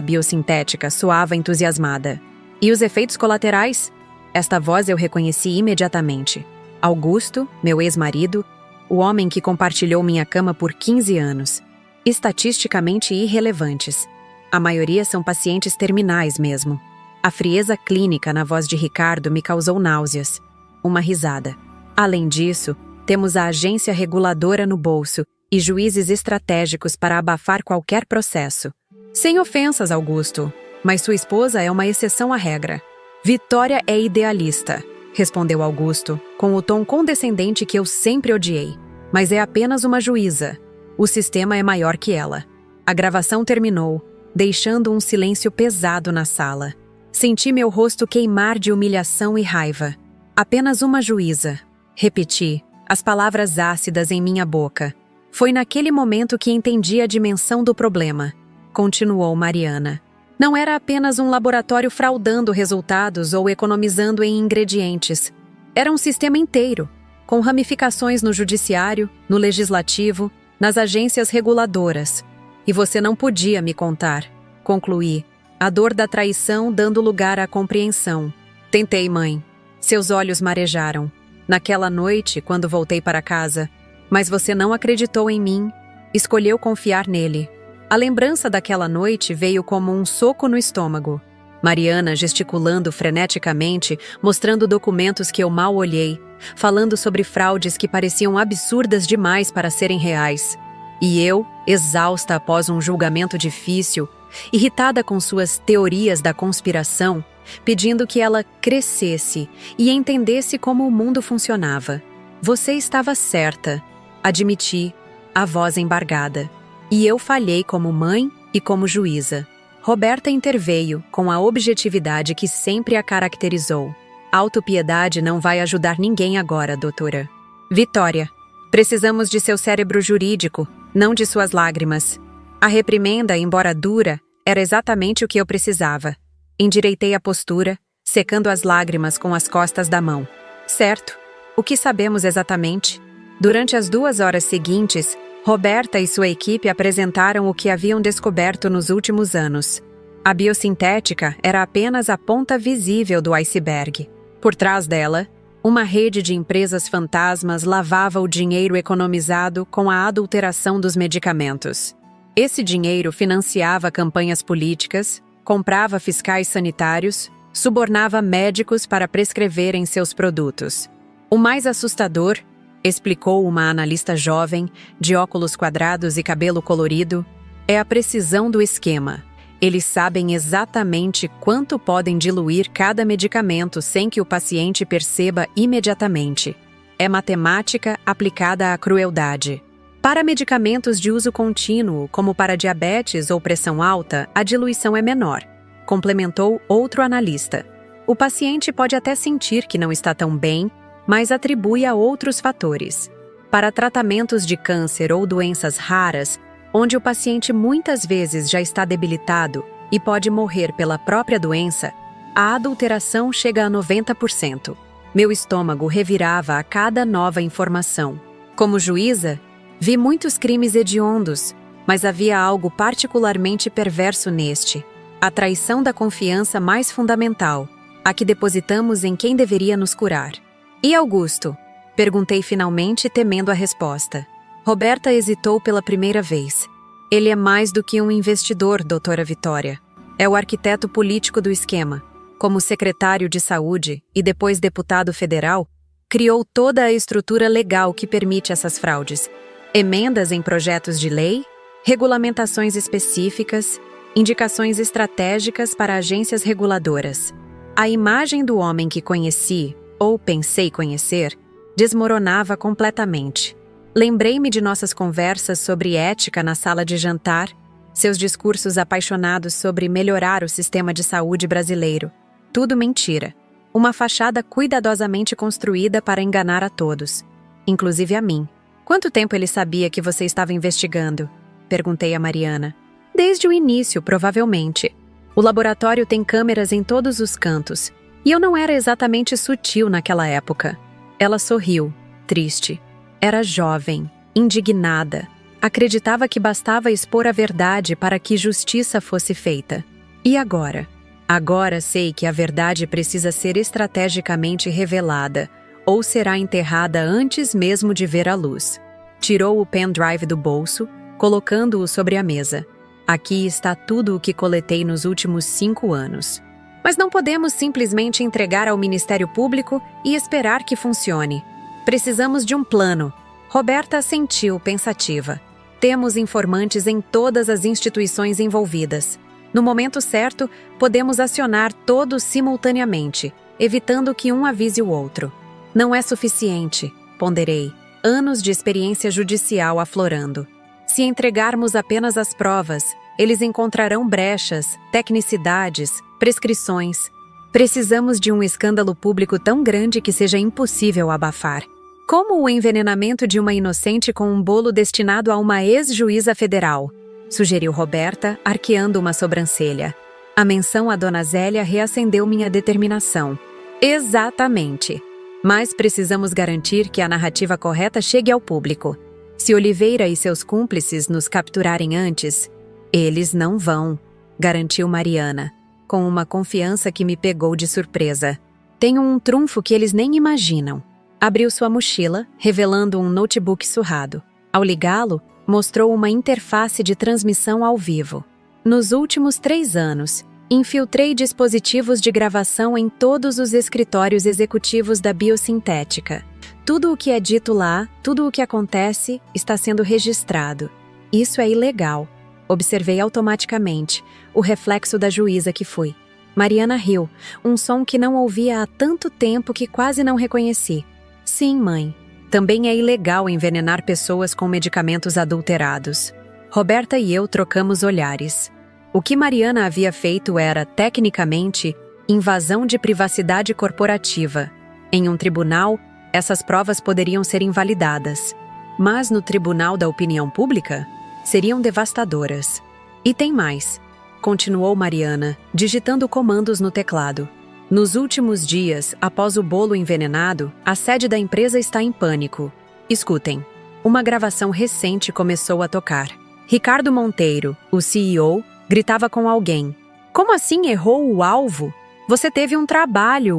Biosintética, soava entusiasmada. E os efeitos colaterais? Esta voz eu reconheci imediatamente. Augusto, meu ex-marido, o homem que compartilhou minha cama por 15 anos. Estatisticamente irrelevantes. A maioria são pacientes terminais mesmo. A frieza clínica na voz de Ricardo me causou náuseas. Uma risada. Além disso, temos a agência reguladora no bolso e juízes estratégicos para abafar qualquer processo. Sem ofensas, Augusto, mas sua esposa é uma exceção à regra. Vitória é idealista, respondeu Augusto, com o tom condescendente que eu sempre odiei. Mas é apenas uma juíza. O sistema é maior que ela. A gravação terminou, deixando um silêncio pesado na sala. Senti meu rosto queimar de humilhação e raiva. Apenas uma juíza. Repeti, as palavras ácidas em minha boca. Foi naquele momento que entendi a dimensão do problema. Continuou Mariana. Não era apenas um laboratório fraudando resultados ou economizando em ingredientes. Era um sistema inteiro, com ramificações no judiciário, no legislativo, nas agências reguladoras. E você não podia me contar. Concluí, a dor da traição dando lugar à compreensão. Tentei, mãe. Seus olhos marejaram. Naquela noite, quando voltei para casa. Mas você não acreditou em mim. Escolheu confiar nele. A lembrança daquela noite veio como um soco no estômago. Mariana gesticulando freneticamente, mostrando documentos que eu mal olhei, falando sobre fraudes que pareciam absurdas demais para serem reais. E eu, exausta após um julgamento difícil, irritada com suas teorias da conspiração, pedindo que ela crescesse e entendesse como o mundo funcionava. Você estava certa, admiti, a voz embargada. E eu falhei como mãe e como juíza. Roberta interveio com a objetividade que sempre a caracterizou. Autopiedade não vai ajudar ninguém agora, doutora. Vitória, precisamos de seu cérebro jurídico, não de suas lágrimas. A reprimenda, embora dura, era exatamente o que eu precisava. Endireitei a postura, secando as lágrimas com as costas da mão. Certo. O que sabemos exatamente? Durante as 2 horas seguintes, Roberta e sua equipe apresentaram o que haviam descoberto nos últimos anos. A biosintética era apenas a ponta visível do iceberg. Por trás dela, uma rede de empresas fantasmas lavava o dinheiro economizado com a adulteração dos medicamentos. Esse dinheiro financiava campanhas políticas, comprava fiscais sanitários, subornava médicos para prescreverem seus produtos. O mais assustador, explicou uma analista jovem, de óculos quadrados e cabelo colorido, é a precisão do esquema. Eles sabem exatamente quanto podem diluir cada medicamento sem que o paciente perceba imediatamente. É matemática aplicada à crueldade. Para medicamentos de uso contínuo, como para diabetes ou pressão alta, a diluição é menor, complementou outro analista. O paciente pode até sentir que não está tão bem, mas atribui a outros fatores. Para tratamentos de câncer ou doenças raras, onde o paciente muitas vezes já está debilitado e pode morrer pela própria doença, a adulteração chega a 90%. Meu estômago revirava a cada nova informação. Como juíza, vi muitos crimes hediondos, mas havia algo particularmente perverso neste: a traição da confiança mais fundamental, a que depositamos em quem deveria nos curar. E Augusto? Perguntei finalmente, temendo a resposta. Roberta hesitou pela primeira vez. Ele é mais do que um investidor, doutora Vitória. É o arquiteto político do esquema. Como secretário de saúde e depois deputado federal, criou toda a estrutura legal que permite essas fraudes. Emendas em projetos de lei, regulamentações específicas, indicações estratégicas para agências reguladoras. A imagem do homem que conheci, ou pensei conhecer, desmoronava completamente. Lembrei-me de nossas conversas sobre ética na sala de jantar, seus discursos apaixonados sobre melhorar o sistema de saúde brasileiro. Tudo mentira. Uma fachada cuidadosamente construída para enganar a todos, inclusive a mim. Quanto tempo ele sabia que você estava investigando? Perguntei a Mariana. Desde o início, provavelmente. O laboratório tem câmeras em todos os cantos, e eu não era exatamente sutil naquela época. Ela sorriu, triste. Era jovem, indignada. Acreditava que bastava expor a verdade para que justiça fosse feita. E agora? Agora sei que a verdade precisa ser estrategicamente revelada, ou será enterrada antes mesmo de ver a luz. Tirou o pendrive do bolso, colocando-o sobre a mesa. Aqui está tudo o que coletei nos últimos 5 anos. Mas não podemos simplesmente entregar ao Ministério Público e esperar que funcione. Precisamos de um plano. Roberta assentiu, pensativa. Temos informantes em todas as instituições envolvidas. No momento certo, podemos acionar todos simultaneamente, evitando que um avise o outro. Não é suficiente, ponderei. Anos de experiência judicial aflorando. Se entregarmos apenas as provas, eles encontrarão brechas, tecnicidades, prescrições. Precisamos de um escândalo público tão grande que seja impossível abafar. Como o envenenamento de uma inocente com um bolo destinado a uma ex-juíza federal, sugeriu Roberta, arqueando uma sobrancelha. A menção a Dona Zélia reacendeu minha determinação. Exatamente. Mas precisamos garantir que a narrativa correta chegue ao público. Se Oliveira e seus cúmplices nos capturarem antes, eles não vão, garantiu Mariana, com uma confiança que me pegou de surpresa. Tenho um trunfo que eles nem imaginam. Abriu sua mochila, revelando um notebook surrado. Ao ligá-lo, mostrou uma interface de transmissão ao vivo. Nos últimos 3 anos, infiltrei dispositivos de gravação em todos os escritórios executivos da biosintética. Tudo o que é dito lá, tudo o que acontece, está sendo registrado. Isso é ilegal. Observei automaticamente, o reflexo da juíza que fui. Mariana riu, um som que não ouvia há tanto tempo que quase não reconheci. Sim, mãe. Também é ilegal envenenar pessoas com medicamentos adulterados. Roberta e eu trocamos olhares. O que Mariana havia feito era, tecnicamente, invasão de privacidade corporativa. Em um tribunal, essas provas poderiam ser invalidadas. Mas no tribunal da opinião pública, seriam devastadoras. E tem mais, continuou Mariana, digitando comandos no teclado. Nos últimos dias, após o bolo envenenado, a sede da empresa está em pânico. Escutem. Uma gravação recente começou a tocar. Ricardo Monteiro, o CEO, gritava com alguém. Como assim errou o alvo? Você teve um trabalho,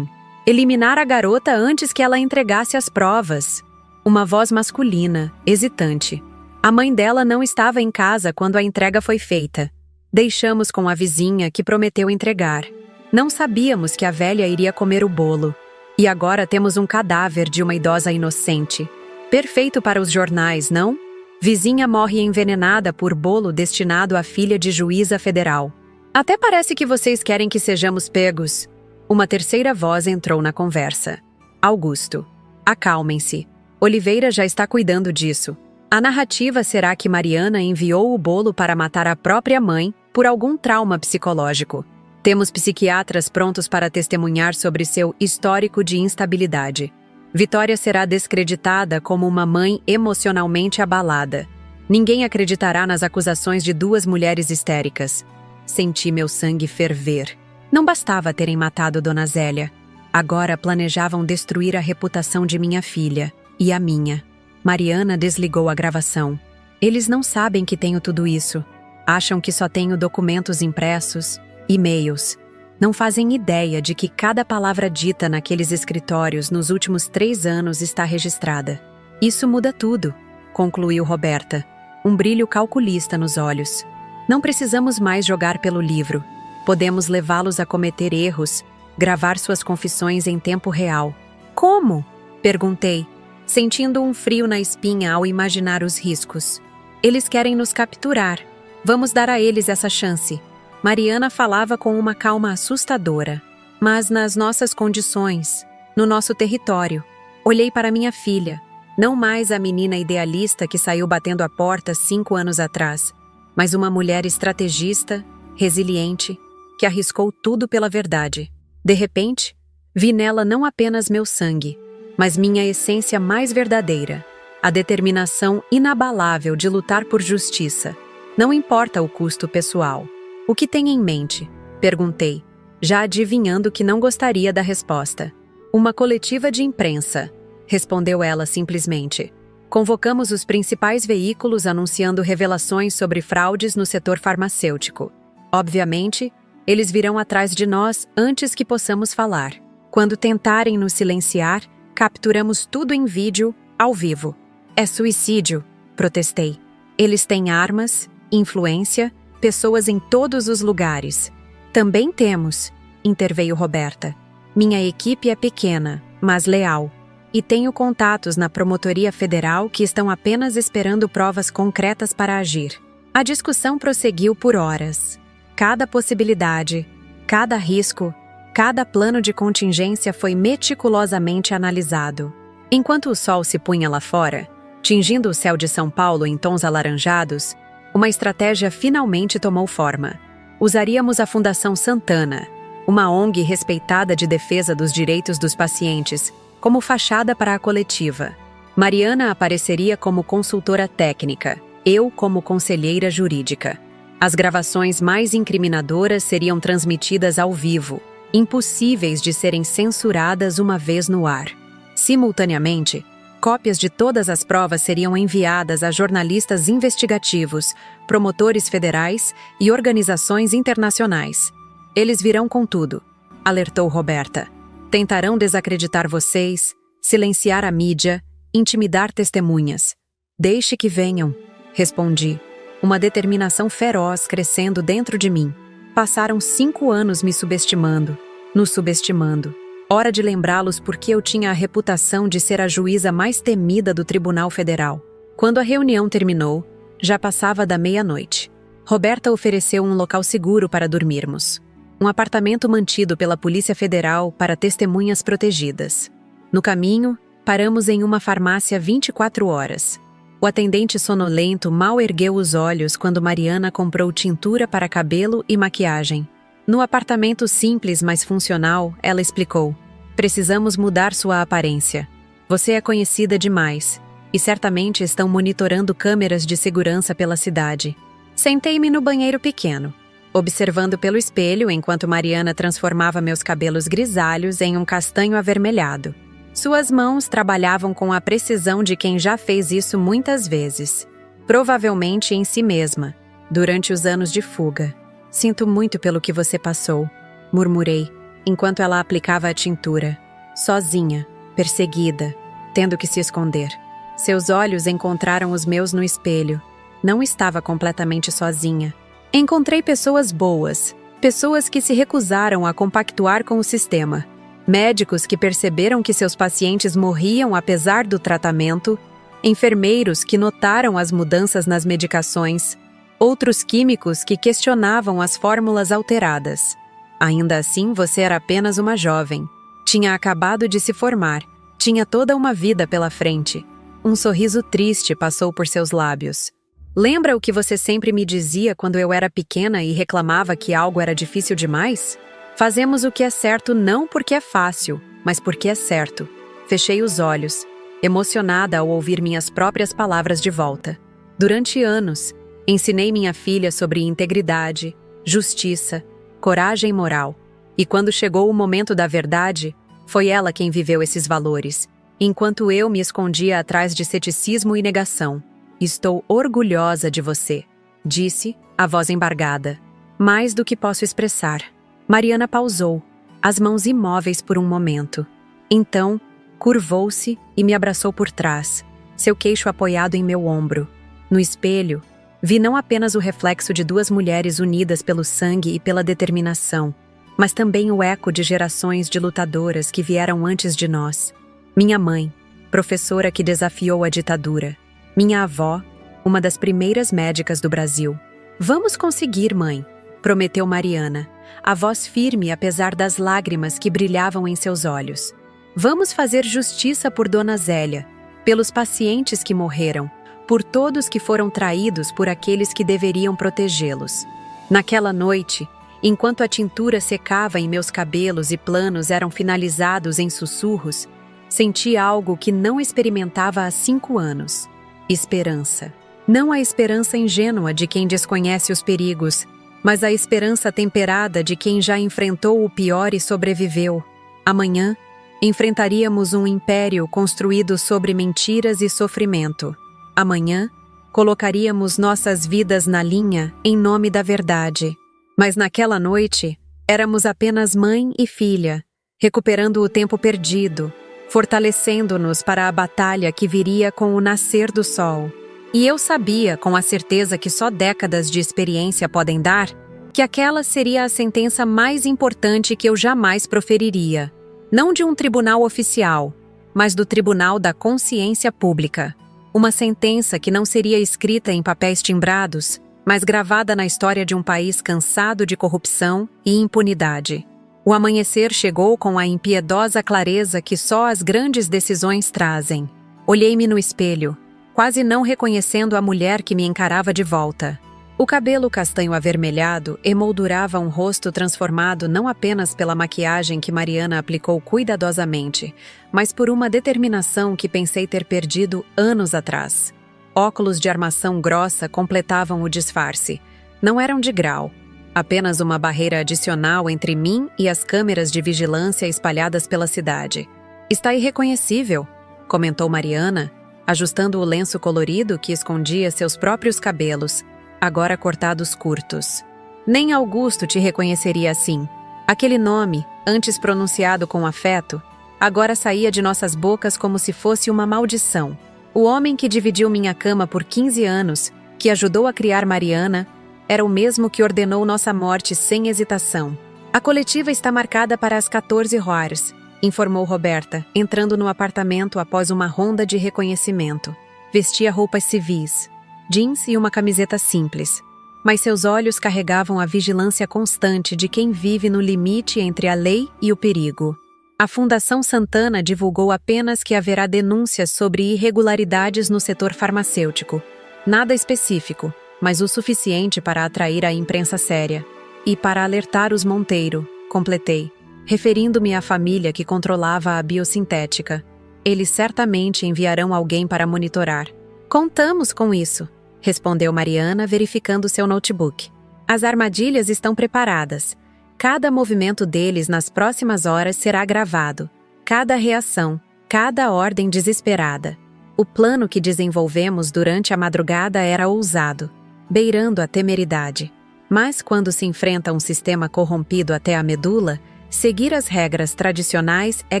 eliminar a garota antes que ela entregasse as provas. Uma voz masculina, hesitante. A mãe dela não estava em casa quando a entrega foi feita. Deixamos com a vizinha que prometeu entregar. Não sabíamos que a velha iria comer o bolo. E agora temos um cadáver de uma idosa inocente. Perfeito para os jornais, não? Vizinha morre envenenada por bolo destinado à filha de juíza federal. Até parece que vocês querem que sejamos pegos. Uma terceira voz entrou na conversa. Augusto. Acalmem-se. Oliveira já está cuidando disso. A narrativa será que Mariana enviou o bolo para matar a própria mãe por algum trauma psicológico. Temos psiquiatras prontos para testemunhar sobre seu histórico de instabilidade. Vitória será descreditada como uma mãe emocionalmente abalada. Ninguém acreditará nas acusações de 2 mulheres histéricas. Senti meu sangue ferver. Não bastava terem matado Dona Zélia. Agora planejavam destruir a reputação de minha filha e a minha. Mariana desligou a gravação. Eles não sabem que tenho tudo isso. Acham que só tenho documentos impressos, e-mails. Não fazem ideia de que cada palavra dita naqueles escritórios nos últimos 3 anos está registrada. Isso muda tudo, concluiu Roberta, um brilho calculista nos olhos. Não precisamos mais jogar pelo livro. Podemos levá-los a cometer erros, gravar suas confissões em tempo real. Como? Perguntei, sentindo um frio na espinha ao imaginar os riscos. Eles querem nos capturar. Vamos dar a eles essa chance. Mariana falava com uma calma assustadora. Mas nas nossas condições, no nosso território. Olhei para minha filha. Não mais a menina idealista que saiu batendo a porta 5 anos atrás, mas uma mulher estrategista, resiliente, que arriscou tudo pela verdade. De repente, vi nela não apenas meu sangue, mas minha essência mais verdadeira, a determinação inabalável de lutar por justiça. Não importa o custo pessoal. O que tem em mente? Perguntei, já adivinhando que não gostaria da resposta. Uma coletiva de imprensa, respondeu ela simplesmente. Convocamos os principais veículos anunciando revelações sobre fraudes no setor farmacêutico. Obviamente, eles virão atrás de nós antes que possamos falar. Quando tentarem nos silenciar, capturamos tudo em vídeo, ao vivo. É suicídio, protestei. Eles têm armas, influência, pessoas em todos os lugares. Também temos, interveio Roberta. Minha equipe é pequena, mas leal. E tenho contatos na Promotoria Federal que estão apenas esperando provas concretas para agir. A discussão prosseguiu por horas. Cada possibilidade, cada risco, cada plano de contingência foi meticulosamente analisado. Enquanto o sol se punha lá fora, tingindo o céu de São Paulo em tons alaranjados, uma estratégia finalmente tomou forma. Usaríamos a Fundação Santana, uma ONG respeitada de defesa dos direitos dos pacientes, como fachada para a coletiva. Mariana apareceria como consultora técnica, eu como conselheira jurídica. As gravações mais incriminadoras seriam transmitidas ao vivo, impossíveis de serem censuradas uma vez no ar. Simultaneamente, cópias de todas as provas seriam enviadas a jornalistas investigativos, promotores federais e organizações internacionais. Eles virão com tudo, alertou Roberta. Tentarão desacreditar vocês, silenciar a mídia, intimidar testemunhas. Deixe que venham, respondi, uma determinação feroz crescendo dentro de mim. Passaram 5 anos me subestimando, nos subestimando. Hora de lembrá-los porque eu tinha a reputação de ser a juíza mais temida do Tribunal Federal. Quando a reunião terminou, já passava da meia-noite. Roberta ofereceu um local seguro para dormirmos. Um apartamento mantido pela Polícia Federal para testemunhas protegidas. No caminho, paramos em uma farmácia 24 horas. O atendente sonolento mal ergueu os olhos quando Mariana comprou tintura para cabelo e maquiagem. No apartamento simples, mas funcional, ela explicou: precisamos mudar sua aparência. Você é conhecida demais, e certamente estão monitorando câmeras de segurança pela cidade. Sentei-me no banheiro pequeno, observando pelo espelho enquanto Mariana transformava meus cabelos grisalhos em um castanho avermelhado. Suas mãos trabalhavam com a precisão de quem já fez isso muitas vezes, provavelmente em si mesma, durante os anos de fuga. Sinto muito pelo que você passou, murmurei, enquanto ela aplicava a tintura. Sozinha, perseguida, tendo que se esconder. Seus olhos encontraram os meus no espelho. Não estava completamente sozinha. Encontrei pessoas boas, pessoas que se recusaram a compactuar com o sistema. Médicos que perceberam que seus pacientes morriam apesar do tratamento, enfermeiros que notaram as mudanças nas medicações, outros químicos que questionavam as fórmulas alteradas. Ainda assim, você era apenas uma jovem. Tinha acabado de se formar, tinha toda uma vida pela frente. Um sorriso triste passou por seus lábios. Lembra o que você sempre me dizia quando eu era pequena e reclamava que algo era difícil demais? Fazemos o que é certo não porque é fácil, mas porque é certo. Fechei os olhos, emocionada ao ouvir minhas próprias palavras de volta. Durante anos, ensinei minha filha sobre integridade, justiça, coragem moral. E quando chegou o momento da verdade, foi ela quem viveu esses valores, enquanto eu me escondia atrás de ceticismo e negação. Estou orgulhosa de você, disse, a voz embargada. Mais do que posso expressar. Mariana pausou, as mãos imóveis por um momento. Então, curvou-se e me abraçou por trás, seu queixo apoiado em meu ombro. No espelho, vi não apenas o reflexo de 2 mulheres unidas pelo sangue e pela determinação, mas também o eco de gerações de lutadoras que vieram antes de nós. Minha mãe, professora que desafiou a ditadura. Minha avó, uma das primeiras médicas do Brasil. Vamos conseguir, mãe, prometeu Mariana, a voz firme apesar das lágrimas que brilhavam em seus olhos. Vamos fazer justiça por Dona Zélia, pelos pacientes que morreram, por todos que foram traídos por aqueles que deveriam protegê-los. Naquela noite, enquanto a tintura secava em meus cabelos e planos eram finalizados em sussurros, senti algo que não experimentava há 5 anos. Esperança. Não a esperança ingênua de quem desconhece os perigos, mas a esperança temperada de quem já enfrentou o pior e sobreviveu. Amanhã, enfrentaríamos um império construído sobre mentiras e sofrimento. Amanhã, colocaríamos nossas vidas na linha em nome da verdade. Mas naquela noite, éramos apenas mãe e filha, recuperando o tempo perdido, fortalecendo-nos para a batalha que viria com o nascer do sol. E eu sabia, com a certeza que só décadas de experiência podem dar, que aquela seria a sentença mais importante que eu jamais proferiria. Não de um tribunal oficial, mas do tribunal da consciência pública. Uma sentença que não seria escrita em papéis timbrados, mas gravada na história de um país cansado de corrupção e impunidade. O amanhecer chegou com a impiedosa clareza que só as grandes decisões trazem. Olhei-me no espelho, quase não reconhecendo a mulher que me encarava de volta. O cabelo castanho avermelhado emoldurava um rosto transformado não apenas pela maquiagem que Mariana aplicou cuidadosamente, mas por uma determinação que pensei ter perdido anos atrás. Óculos de armação grossa completavam o disfarce. Não eram de grau, apenas uma barreira adicional entre mim e as câmeras de vigilância espalhadas pela cidade. "Está irreconhecível", comentou Mariana, ajustando o lenço colorido que escondia seus próprios cabelos, agora cortados curtos. "Nem Augusto te reconheceria assim. Aquele nome, antes pronunciado com afeto, agora saía de nossas bocas como se fosse uma maldição. O homem que dividiu minha cama por 15 anos, que ajudou a criar Mariana, era o mesmo que ordenou nossa morte sem hesitação. A coletiva está marcada para as 14 horas, informou Roberta, entrando no apartamento após uma ronda de reconhecimento. Vestia roupas civis, jeans e uma camiseta simples, mas seus olhos carregavam a vigilância constante de quem vive no limite entre a lei e o perigo. A Fundação Santana divulgou apenas que haverá denúncias sobre irregularidades no setor farmacêutico. Nada específico, mas o suficiente para atrair a imprensa séria. E para alertar os Monteiro, completei, referindo-me à família que controlava a biosintética. Eles certamente enviarão alguém para monitorar. "Contamos com isso", respondeu Mariana, verificando seu notebook. "As armadilhas estão preparadas. Cada movimento deles nas próximas horas será gravado. Cada reação, cada ordem desesperada. O plano que desenvolvemos durante a madrugada era ousado, beirando a temeridade. Mas quando se enfrenta um sistema corrompido até a medula, seguir as regras tradicionais é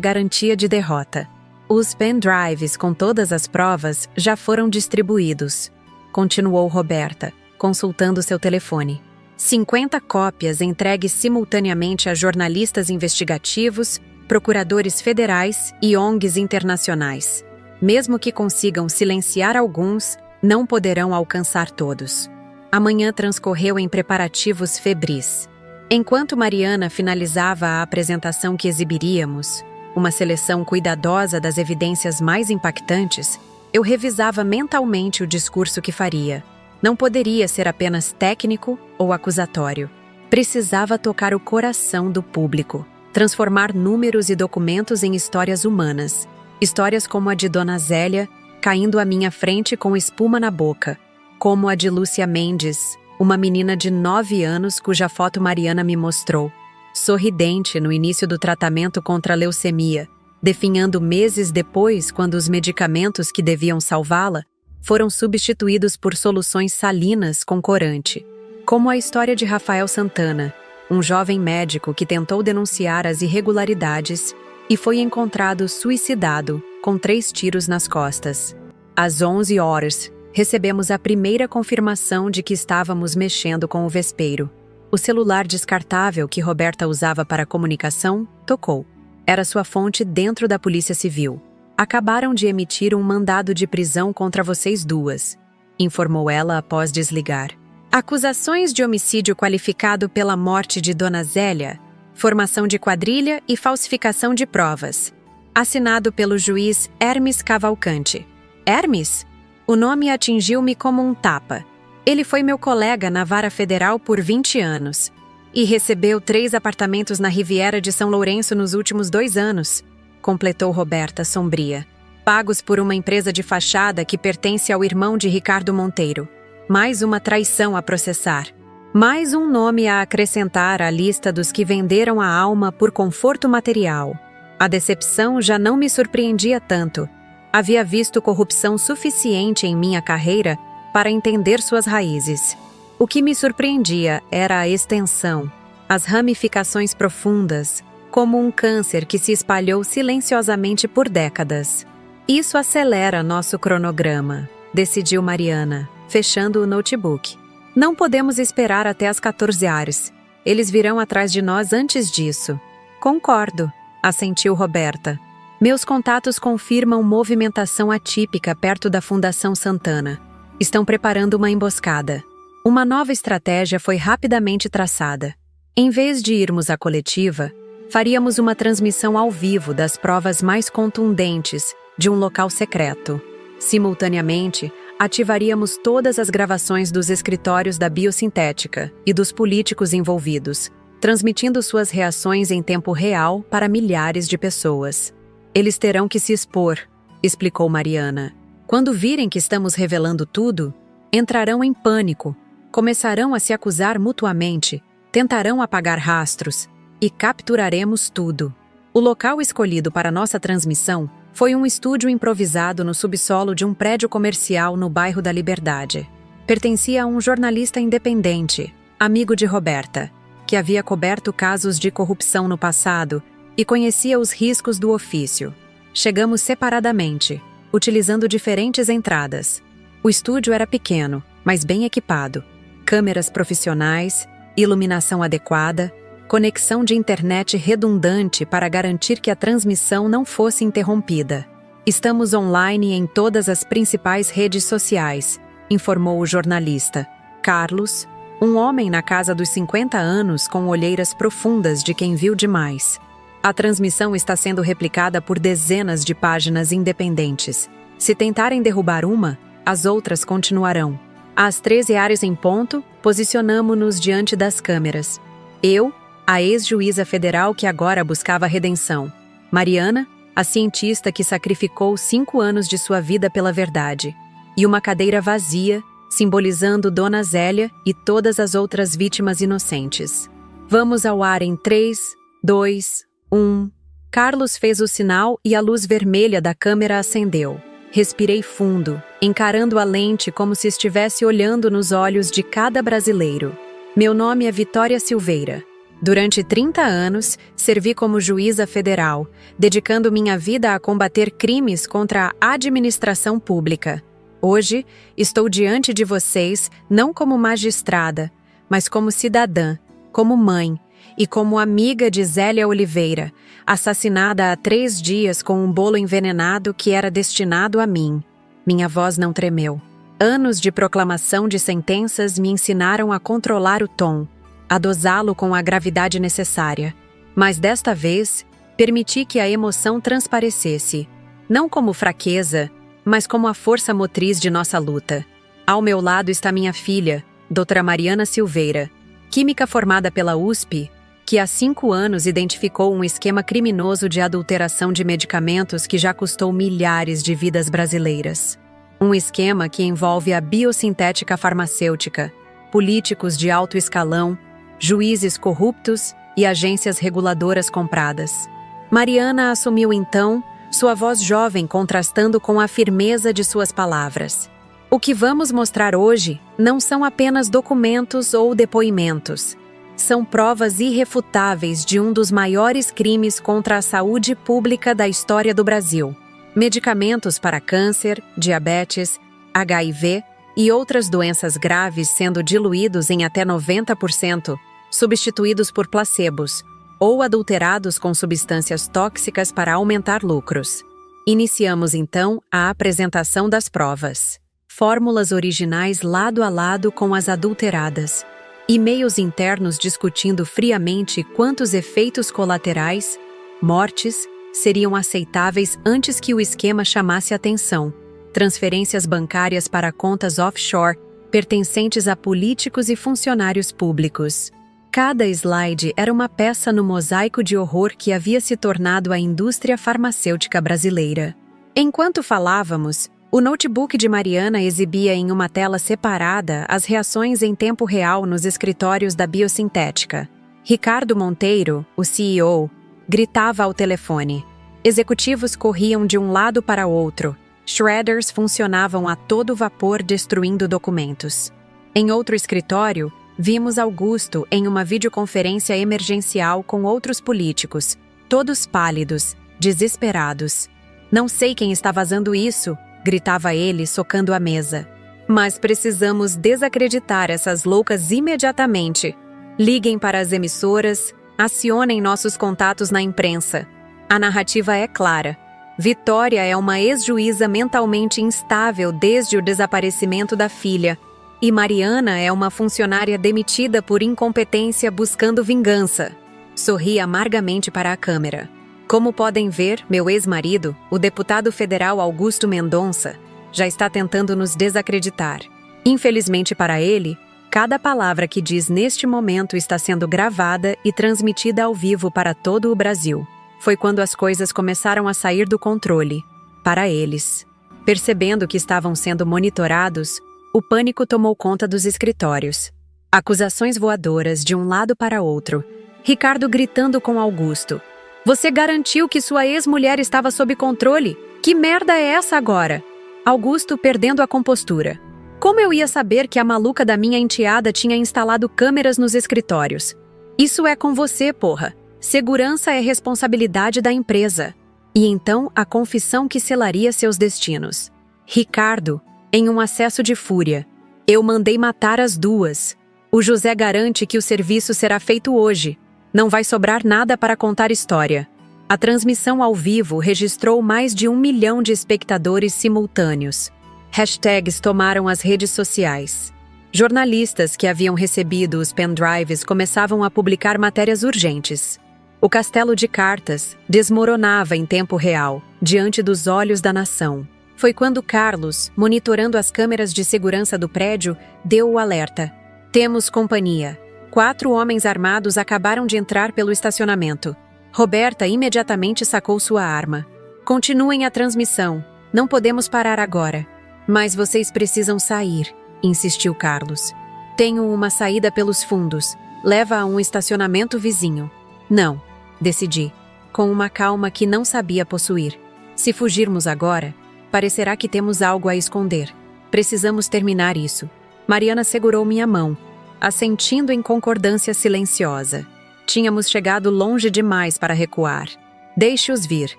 garantia de derrota. Os pendrives com todas as provas já foram distribuídos", continuou Roberta, consultando seu telefone. 50 cópias entregues simultaneamente a jornalistas investigativos, procuradores federais e ONGs internacionais. Mesmo que consigam silenciar alguns, não poderão alcançar todos. A manhã transcorreu em preparativos febris. Enquanto Mariana finalizava a apresentação que exibiríamos, uma seleção cuidadosa das evidências mais impactantes, eu revisava mentalmente o discurso que faria. Não poderia ser apenas técnico ou acusatório. Precisava tocar o coração do público, transformar números e documentos em histórias humanas. Histórias como a de Dona Zélia, caindo à minha frente com espuma na boca, como a de Lúcia Mendes, uma menina de 9 anos cuja foto Mariana me mostrou, sorridente no início do tratamento contra a leucemia, definhando meses depois quando os medicamentos que deviam salvá-la foram substituídos por soluções salinas com corante. Como a história de Rafael Santana, um jovem médico que tentou denunciar as irregularidades e foi encontrado suicidado, com 3 tiros nas costas. Às 11 horas, recebemos a primeira confirmação de que estávamos mexendo com o vespeiro. O celular descartável que Roberta usava para comunicação tocou. Era sua fonte dentro da Polícia Civil. "Acabaram de emitir um mandado de prisão contra vocês duas", informou ela após desligar. "Acusações de homicídio qualificado pela morte de Dona Zélia, formação de quadrilha e falsificação de provas. Assinado pelo juiz Hermes Cavalcante", Hermes? O nome atingiu-me como um tapa. Ele foi meu colega na vara federal por 20 anos. E recebeu 3 apartamentos na Riviera de São Lourenço nos últimos 2 anos, completou Roberta, sombria. Pagos por uma empresa de fachada que pertence ao irmão de Ricardo Monteiro. Mais uma traição a processar. Mais um nome a acrescentar à lista dos que venderam a alma por conforto material. A decepção já não me surpreendia tanto. Havia visto corrupção suficiente em minha carreira para entender suas raízes. O que me surpreendia era a extensão, as ramificações profundas, como um câncer que se espalhou silenciosamente por décadas. Isso acelera nosso cronograma, decidiu Mariana, fechando o notebook. Não podemos esperar até as 14 horas. Eles virão atrás de nós antes disso. Concordo, assentiu Roberta. Meus contatos confirmam movimentação atípica perto da Fundação Santana. Estão preparando uma emboscada. Uma nova estratégia foi rapidamente traçada. Em vez de irmos à coletiva, faríamos uma transmissão ao vivo das provas mais contundentes de um local secreto. Simultaneamente, ativaríamos todas as gravações dos escritórios da biosintética e dos políticos envolvidos, transmitindo suas reações em tempo real para milhares de pessoas. Eles terão que se expor, explicou Mariana. Quando virem que estamos revelando tudo, entrarão em pânico, começarão a se acusar mutuamente, tentarão apagar rastros e capturaremos tudo. O local escolhido para nossa transmissão foi um estúdio improvisado no subsolo de um prédio comercial no bairro da Liberdade. Pertencia a um jornalista independente, amigo de Roberta, que havia coberto casos de corrupção no passado e conhecia os riscos do ofício. Chegamos separadamente, utilizando diferentes entradas. O estúdio era pequeno, mas bem equipado. Câmeras profissionais, iluminação adequada, conexão de internet redundante para garantir que a transmissão não fosse interrompida. Estamos online em todas as principais redes sociais, informou o jornalista. Carlos, um homem na casa dos 50 anos com olheiras profundas de quem viu demais. A transmissão está sendo replicada por dezenas de páginas independentes. Se tentarem derrubar uma, as outras continuarão. Às 13 horas em ponto, posicionamo-nos diante das câmeras. Eu, a ex-juíza federal que agora buscava redenção. Mariana, a cientista que sacrificou 5 anos de sua vida pela verdade. E uma cadeira vazia, simbolizando Dona Zélia e todas as outras vítimas inocentes. Vamos ao ar em 3, 2, 1. Carlos fez o sinal e a luz vermelha da câmera acendeu. Respirei fundo, encarando a lente como se estivesse olhando nos olhos de cada brasileiro. Meu nome é Vitória Silveira. Durante 30 anos, servi como juíza federal, dedicando minha vida a combater crimes contra a administração pública. Hoje, estou diante de vocês não como magistrada, mas como cidadã, como mãe e como amiga de Zélia Oliveira, assassinada há 3 dias com um bolo envenenado que era destinado a mim. Minha voz não tremeu. Anos de proclamação de sentenças me ensinaram a controlar o tom, a dosá-lo com a gravidade necessária. Mas desta vez, permiti que a emoção transparecesse, não como fraqueza, mas como a força motriz de nossa luta. Ao meu lado está minha filha, doutora Mariana Silveira, química formada pela USP, que há 5 anos identificou um esquema criminoso de adulteração de medicamentos que já custou milhares de vidas brasileiras. Um esquema que envolve a biosintética farmacêutica, políticos de alto escalão, juízes corruptos e agências reguladoras compradas. Mariana assumiu então, sua voz jovem contrastando com a firmeza de suas palavras. O que vamos mostrar hoje não são apenas documentos ou depoimentos. São provas irrefutáveis de um dos maiores crimes contra a saúde pública da história do Brasil. Medicamentos para câncer, diabetes, HIV e outras doenças graves sendo diluídos em até 90%, substituídos por placebos, ou adulterados com substâncias tóxicas para aumentar lucros. Iniciamos então a apresentação das provas. Fórmulas originais lado a lado com as adulteradas. E-mails internos discutindo friamente quantos efeitos colaterais, mortes, seriam aceitáveis antes que o esquema chamasse atenção. transferências bancárias para contas offshore pertencentes a políticos e funcionários públicos. Cada slide era uma peça no mosaico de horror que havia se tornado a indústria farmacêutica brasileira. Enquanto falávamos, o notebook de Mariana exibia em uma tela separada as reações em tempo real nos escritórios da Biosintética. Ricardo Monteiro, o CEO, gritava ao telefone. Executivos corriam de um lado para outro. Shredders funcionavam a todo vapor destruindo documentos. Em outro escritório, vimos Augusto em uma videoconferência emergencial com outros políticos, todos pálidos, desesperados. Não sei quem está vazando isso, gritava ele, socando a mesa. Mas precisamos desacreditar essas loucas imediatamente. Liguem para as emissoras, acionem nossos contatos na imprensa. A narrativa é clara. Vitória é uma ex-juíza mentalmente instável desde o desaparecimento da filha. E Mariana é uma funcionária demitida por incompetência buscando vingança. Sorri amargamente para a câmera. Como podem ver, meu ex-marido, o deputado federal Augusto Mendonça, já está tentando nos desacreditar. Infelizmente para ele, cada palavra que diz neste momento está sendo gravada e transmitida ao vivo para todo o Brasil. Foi quando as coisas começaram a sair do controle. Para eles. Percebendo que estavam sendo monitorados, o pânico tomou conta dos escritórios. Acusações voadoras de um lado para outro. Ricardo gritando com Augusto. Você garantiu que sua ex-mulher estava sob controle? Que merda é essa agora? Augusto perdendo a compostura. Como eu ia saber que a maluca da minha enteada tinha instalado câmeras nos escritórios? Isso é com você, porra. Segurança é responsabilidade da empresa. E então a confissão que selaria seus destinos. Ricardo, em um acesso de fúria. Eu mandei matar as duas. O José garante que o serviço será feito hoje. Não vai sobrar nada para contar história. A transmissão ao vivo registrou mais de 1 milhão de espectadores simultâneos. Hashtags tomaram as redes sociais. Jornalistas que haviam recebido os pendrives começavam a publicar matérias urgentes. O castelo de cartas desmoronava em tempo real, diante dos olhos da nação. Foi quando Carlos, monitorando as câmeras de segurança do prédio, deu o alerta. Temos companhia. 4 homens armados acabaram de entrar pelo estacionamento. Roberta imediatamente sacou sua arma. Continuem a transmissão. Não podemos parar agora. Mas vocês precisam sair, insistiu Carlos. Tenho uma saída pelos fundos. Leva a um estacionamento vizinho. Não, decidi, com uma calma que não sabia possuir. Se fugirmos agora, parecerá que temos algo a esconder. Precisamos terminar isso. Mariana segurou minha mão, assentindo em concordância silenciosa. Tínhamos chegado longe demais para recuar. Deixe-os vir,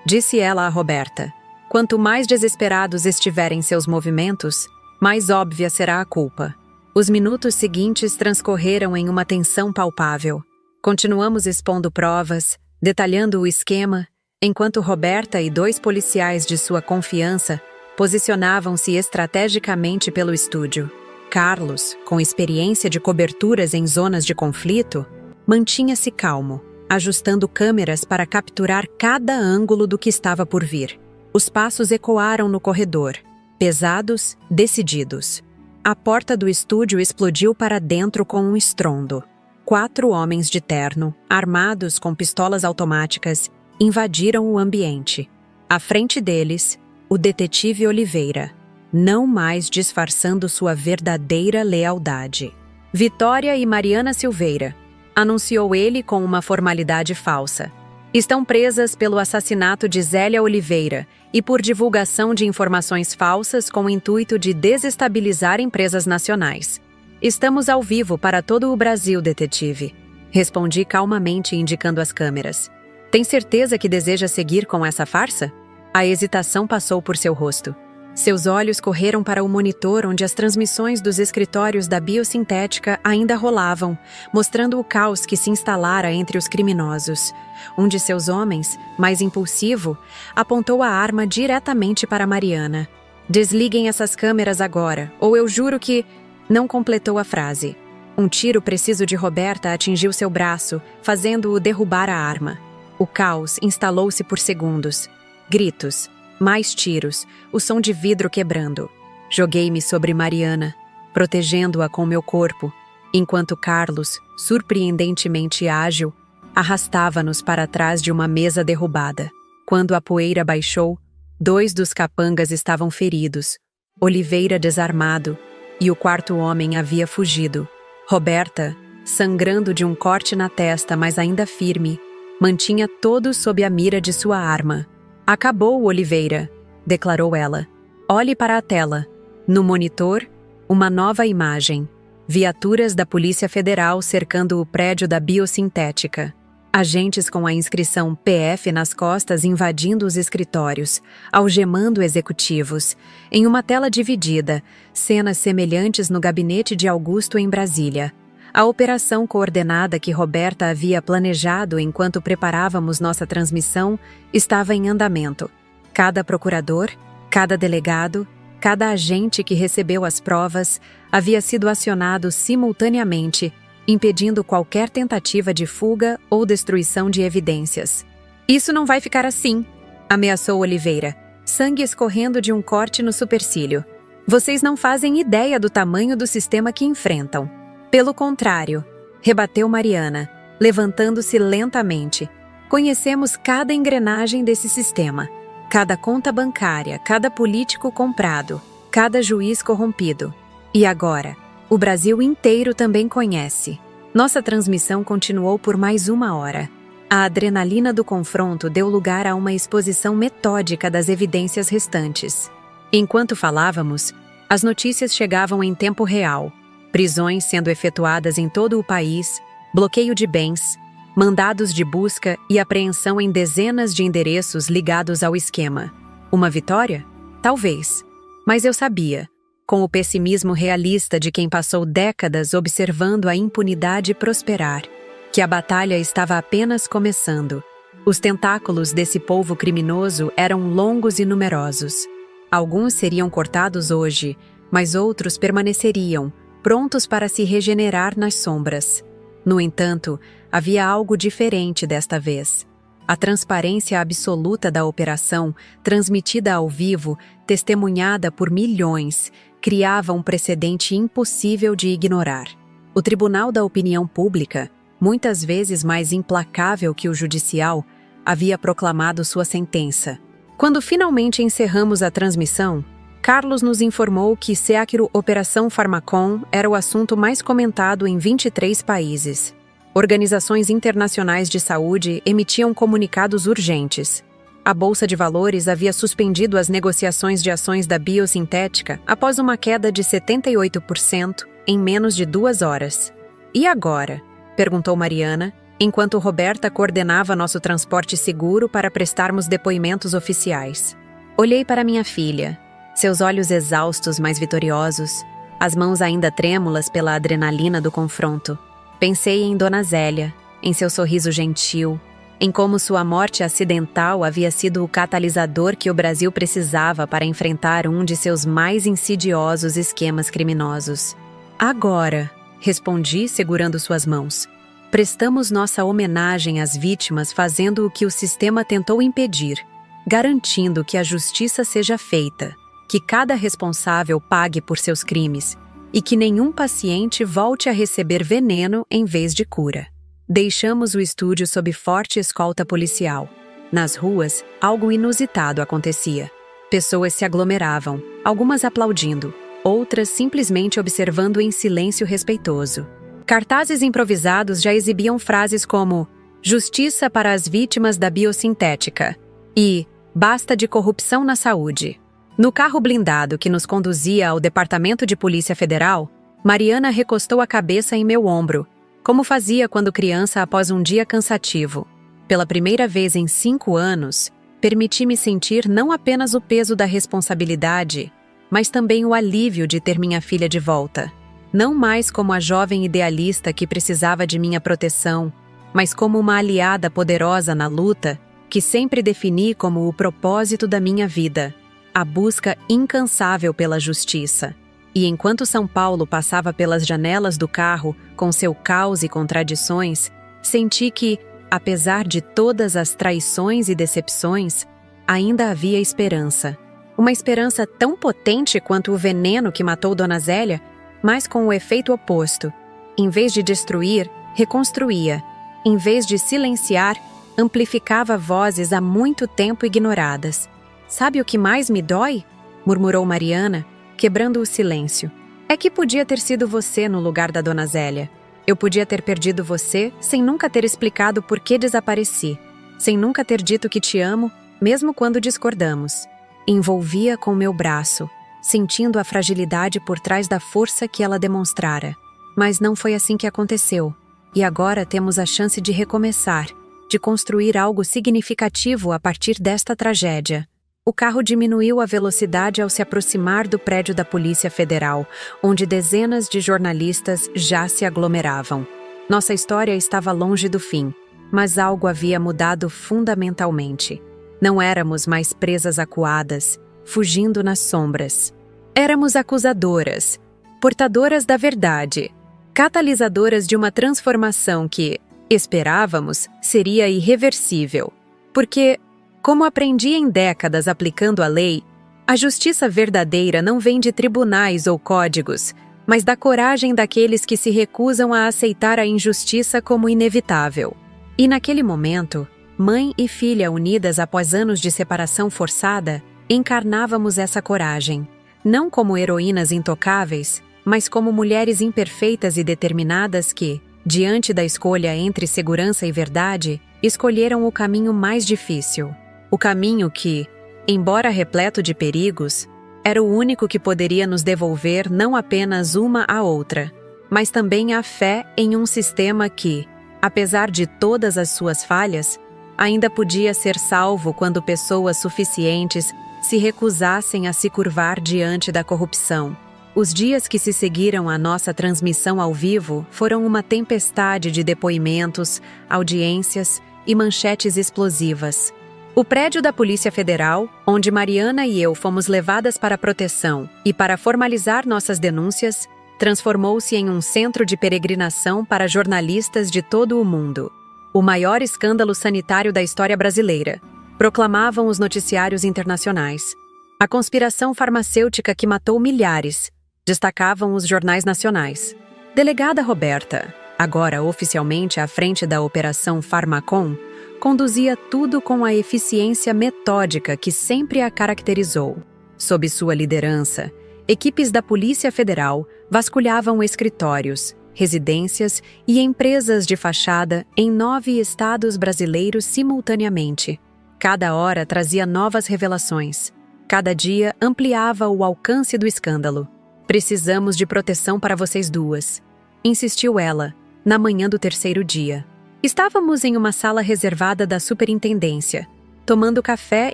disse ela a Roberta. Quanto mais desesperados estiverem seus movimentos, mais óbvia será a culpa. Os minutos seguintes transcorreram em uma tensão palpável. Continuamos expondo provas, detalhando o esquema, enquanto Roberta e 2 policiais de sua confiança posicionavam-se estrategicamente pelo estúdio. Carlos, com experiência de coberturas em zonas de conflito, mantinha-se calmo, ajustando câmeras para capturar cada ângulo do que estava por vir. Os passos ecoaram no corredor, pesados, decididos. A porta do estúdio explodiu para dentro com um estrondo. 4 homens de terno, armados com pistolas automáticas, invadiram o ambiente. À frente deles, o detetive Oliveira, não mais disfarçando sua verdadeira lealdade. Vitória e Mariana Silveira, anunciou ele com uma formalidade falsa. Estão presas pelo assassinato de Zélia Oliveira e por divulgação de informações falsas com o intuito de desestabilizar empresas nacionais. Estamos ao vivo para todo o Brasil, detetive. Respondi calmamente, indicando as câmeras. Tem certeza que deseja seguir com essa farsa? A hesitação passou por seu rosto. Seus olhos correram para o monitor onde as transmissões dos escritórios da Biosintética ainda rolavam, mostrando o caos que se instalara entre os criminosos. Um de seus homens, mais impulsivo, apontou a arma diretamente para Mariana. Desliguem essas câmeras agora, ou eu juro que... Não completou a frase. Um tiro preciso de Roberta atingiu seu braço, fazendo-o derrubar a arma. O caos instalou-se por segundos. Gritos, Mais tiros, o som de vidro quebrando. Joguei-me sobre Mariana, protegendo-a com meu corpo, enquanto Carlos, surpreendentemente ágil, arrastava-nos para trás de uma mesa derrubada. Quando a poeira baixou, 2 dos capangas estavam feridos, Oliveira desarmado, e o 4º homem havia fugido. Roberta, sangrando de um corte na testa, mas ainda firme, mantinha todos sob a mira de sua arma. "Acabou, Oliveira", declarou ela. "Olhe para a tela. No monitor, uma nova imagem. Viaturas da Polícia Federal cercando o prédio da biosintética. Agentes com a inscrição PF nas costas invadindo os escritórios, algemando executivos. Em uma tela dividida, cenas semelhantes no gabinete de Augusto em Brasília. A operação coordenada que Roberta havia planejado enquanto preparávamos nossa transmissão estava em andamento. Cada procurador, cada delegado, cada agente que recebeu as provas havia sido acionado simultaneamente, impedindo qualquer tentativa de fuga ou destruição de evidências. "Isso não vai ficar assim", ameaçou Oliveira, sangue escorrendo de um corte no supercílio. "Vocês não fazem ideia do tamanho do sistema que enfrentam." "Pelo contrário", rebateu Mariana, levantando-se lentamente. "Conhecemos cada engrenagem desse sistema, cada conta bancária, cada político comprado, cada juiz corrompido. E agora, o Brasil inteiro também conhece." Nossa transmissão continuou por mais 1 hora. A adrenalina do confronto deu lugar a uma exposição metódica das evidências restantes. Enquanto falávamos, as notícias chegavam em tempo real. Prisões sendo efetuadas em todo o país, bloqueio de bens, mandados de busca e apreensão em dezenas de endereços ligados ao esquema. Uma vitória? Talvez. Mas eu sabia, com o pessimismo realista de quem passou décadas observando a impunidade prosperar, que a batalha estava apenas começando. Os tentáculos desse povo criminoso eram longos e numerosos. Alguns seriam cortados hoje, mas outros permaneceriam, prontos para se regenerar nas sombras. No entanto, havia algo diferente desta vez. A transparência absoluta da operação, transmitida ao vivo, testemunhada por milhões, criava um precedente impossível de ignorar. O Tribunal da Opinião Pública, muitas vezes mais implacável que o judicial, havia proclamado sua sentença. Quando finalmente encerramos a transmissão, Carlos nos informou que Seacro Operação Farmacon era o assunto mais comentado em 23 países. Organizações internacionais de saúde emitiam comunicados urgentes. A Bolsa de Valores havia suspendido as negociações de ações da biosintética após uma queda de 78% em menos de 2 horas. "E agora?", perguntou Mariana, enquanto Roberta coordenava nosso transporte seguro para prestarmos depoimentos oficiais. Olhei para minha filha, seus olhos exaustos, mas vitoriosos, as mãos ainda trêmulas pela adrenalina do confronto. Pensei em Dona Zélia, em seu sorriso gentil, em como sua morte acidental havia sido o catalisador que o Brasil precisava para enfrentar um de seus mais insidiosos esquemas criminosos. "Agora", respondi segurando suas mãos, "prestamos nossa homenagem às vítimas fazendo o que o sistema tentou impedir, garantindo que a justiça seja feita, que cada responsável pague por seus crimes e que nenhum paciente volte a receber veneno em vez de cura." Deixamos o estúdio sob forte escolta policial. Nas ruas, algo inusitado acontecia. Pessoas se aglomeravam, algumas aplaudindo, outras simplesmente observando em silêncio respeitoso. Cartazes improvisados já exibiam frases como "Justiça para as vítimas da biosintética" e "Basta de corrupção na saúde". No carro blindado que nos conduzia ao Departamento de Polícia Federal, Mariana recostou a cabeça em meu ombro, como fazia quando criança após um dia cansativo. Pela primeira vez em 5 anos, permiti-me sentir não apenas o peso da responsabilidade, mas também o alívio de ter minha filha de volta. Não mais como a jovem idealista que precisava de minha proteção, mas como uma aliada poderosa na luta que sempre defini como o propósito da minha vida, a busca incansável pela justiça. E enquanto São Paulo passava pelas janelas do carro, com seu caos e contradições, senti que, apesar de todas as traições e decepções, ainda havia esperança. Uma esperança tão potente quanto o veneno que matou Dona Zélia, mas com o efeito oposto. Em vez de destruir, reconstruía. Em vez de silenciar, amplificava vozes há muito tempo ignoradas. "Sabe o que mais me dói?" murmurou Mariana, quebrando o silêncio. "É que podia ter sido você no lugar da Dona Zélia. Eu podia ter perdido você sem nunca ter explicado por que desapareci, sem nunca ter dito que te amo, mesmo quando discordamos." Envolvia com meu braço, sentindo a fragilidade por trás da força que ela demonstrara. Mas não foi assim que aconteceu. E agora temos a chance de recomeçar, de construir algo significativo a partir desta tragédia. O carro diminuiu a velocidade ao se aproximar do prédio da Polícia Federal, onde dezenas de jornalistas já se aglomeravam. Nossa história estava longe do fim, mas algo havia mudado fundamentalmente. Não éramos mais presas acuadas, fugindo nas sombras. Éramos acusadoras, portadoras da verdade, catalisadoras de uma transformação que, esperávamos, seria irreversível. Porque, como aprendi em décadas aplicando a lei, a justiça verdadeira não vem de tribunais ou códigos, mas da coragem daqueles que se recusam a aceitar a injustiça como inevitável. E naquele momento, mãe e filha unidas após anos de separação forçada, encarnávamos essa coragem, não como heroínas intocáveis, mas como mulheres imperfeitas e determinadas que, diante da escolha entre segurança e verdade, escolheram o caminho mais difícil. O caminho que, embora repleto de perigos, era o único que poderia nos devolver não apenas uma à outra, mas também a fé em um sistema que, apesar de todas as suas falhas, ainda podia ser salvo quando pessoas suficientes se recusassem a se curvar diante da corrupção. Os dias que se seguiram à nossa transmissão ao vivo foram uma tempestade de depoimentos, audiências e manchetes explosivas. O prédio da Polícia Federal, onde Mariana e eu fomos levadas para proteção e para formalizar nossas denúncias, transformou-se em um centro de peregrinação para jornalistas de todo o mundo. O maior escândalo sanitário da história brasileira, proclamavam os noticiários internacionais. A conspiração farmacêutica que matou milhares, destacavam os jornais nacionais. Delegada Roberta, agora oficialmente à frente da Operação Farmacom, conduzia tudo com a eficiência metódica que sempre a caracterizou. Sob sua liderança, equipes da Polícia Federal vasculhavam escritórios, residências e empresas de fachada em 9 estados brasileiros simultaneamente. Cada hora trazia novas revelações. Cada dia ampliava o alcance do escândalo. "Precisamos de proteção para vocês duas", insistiu ela, na manhã do terceiro dia. Estávamos em uma sala reservada da superintendência, tomando café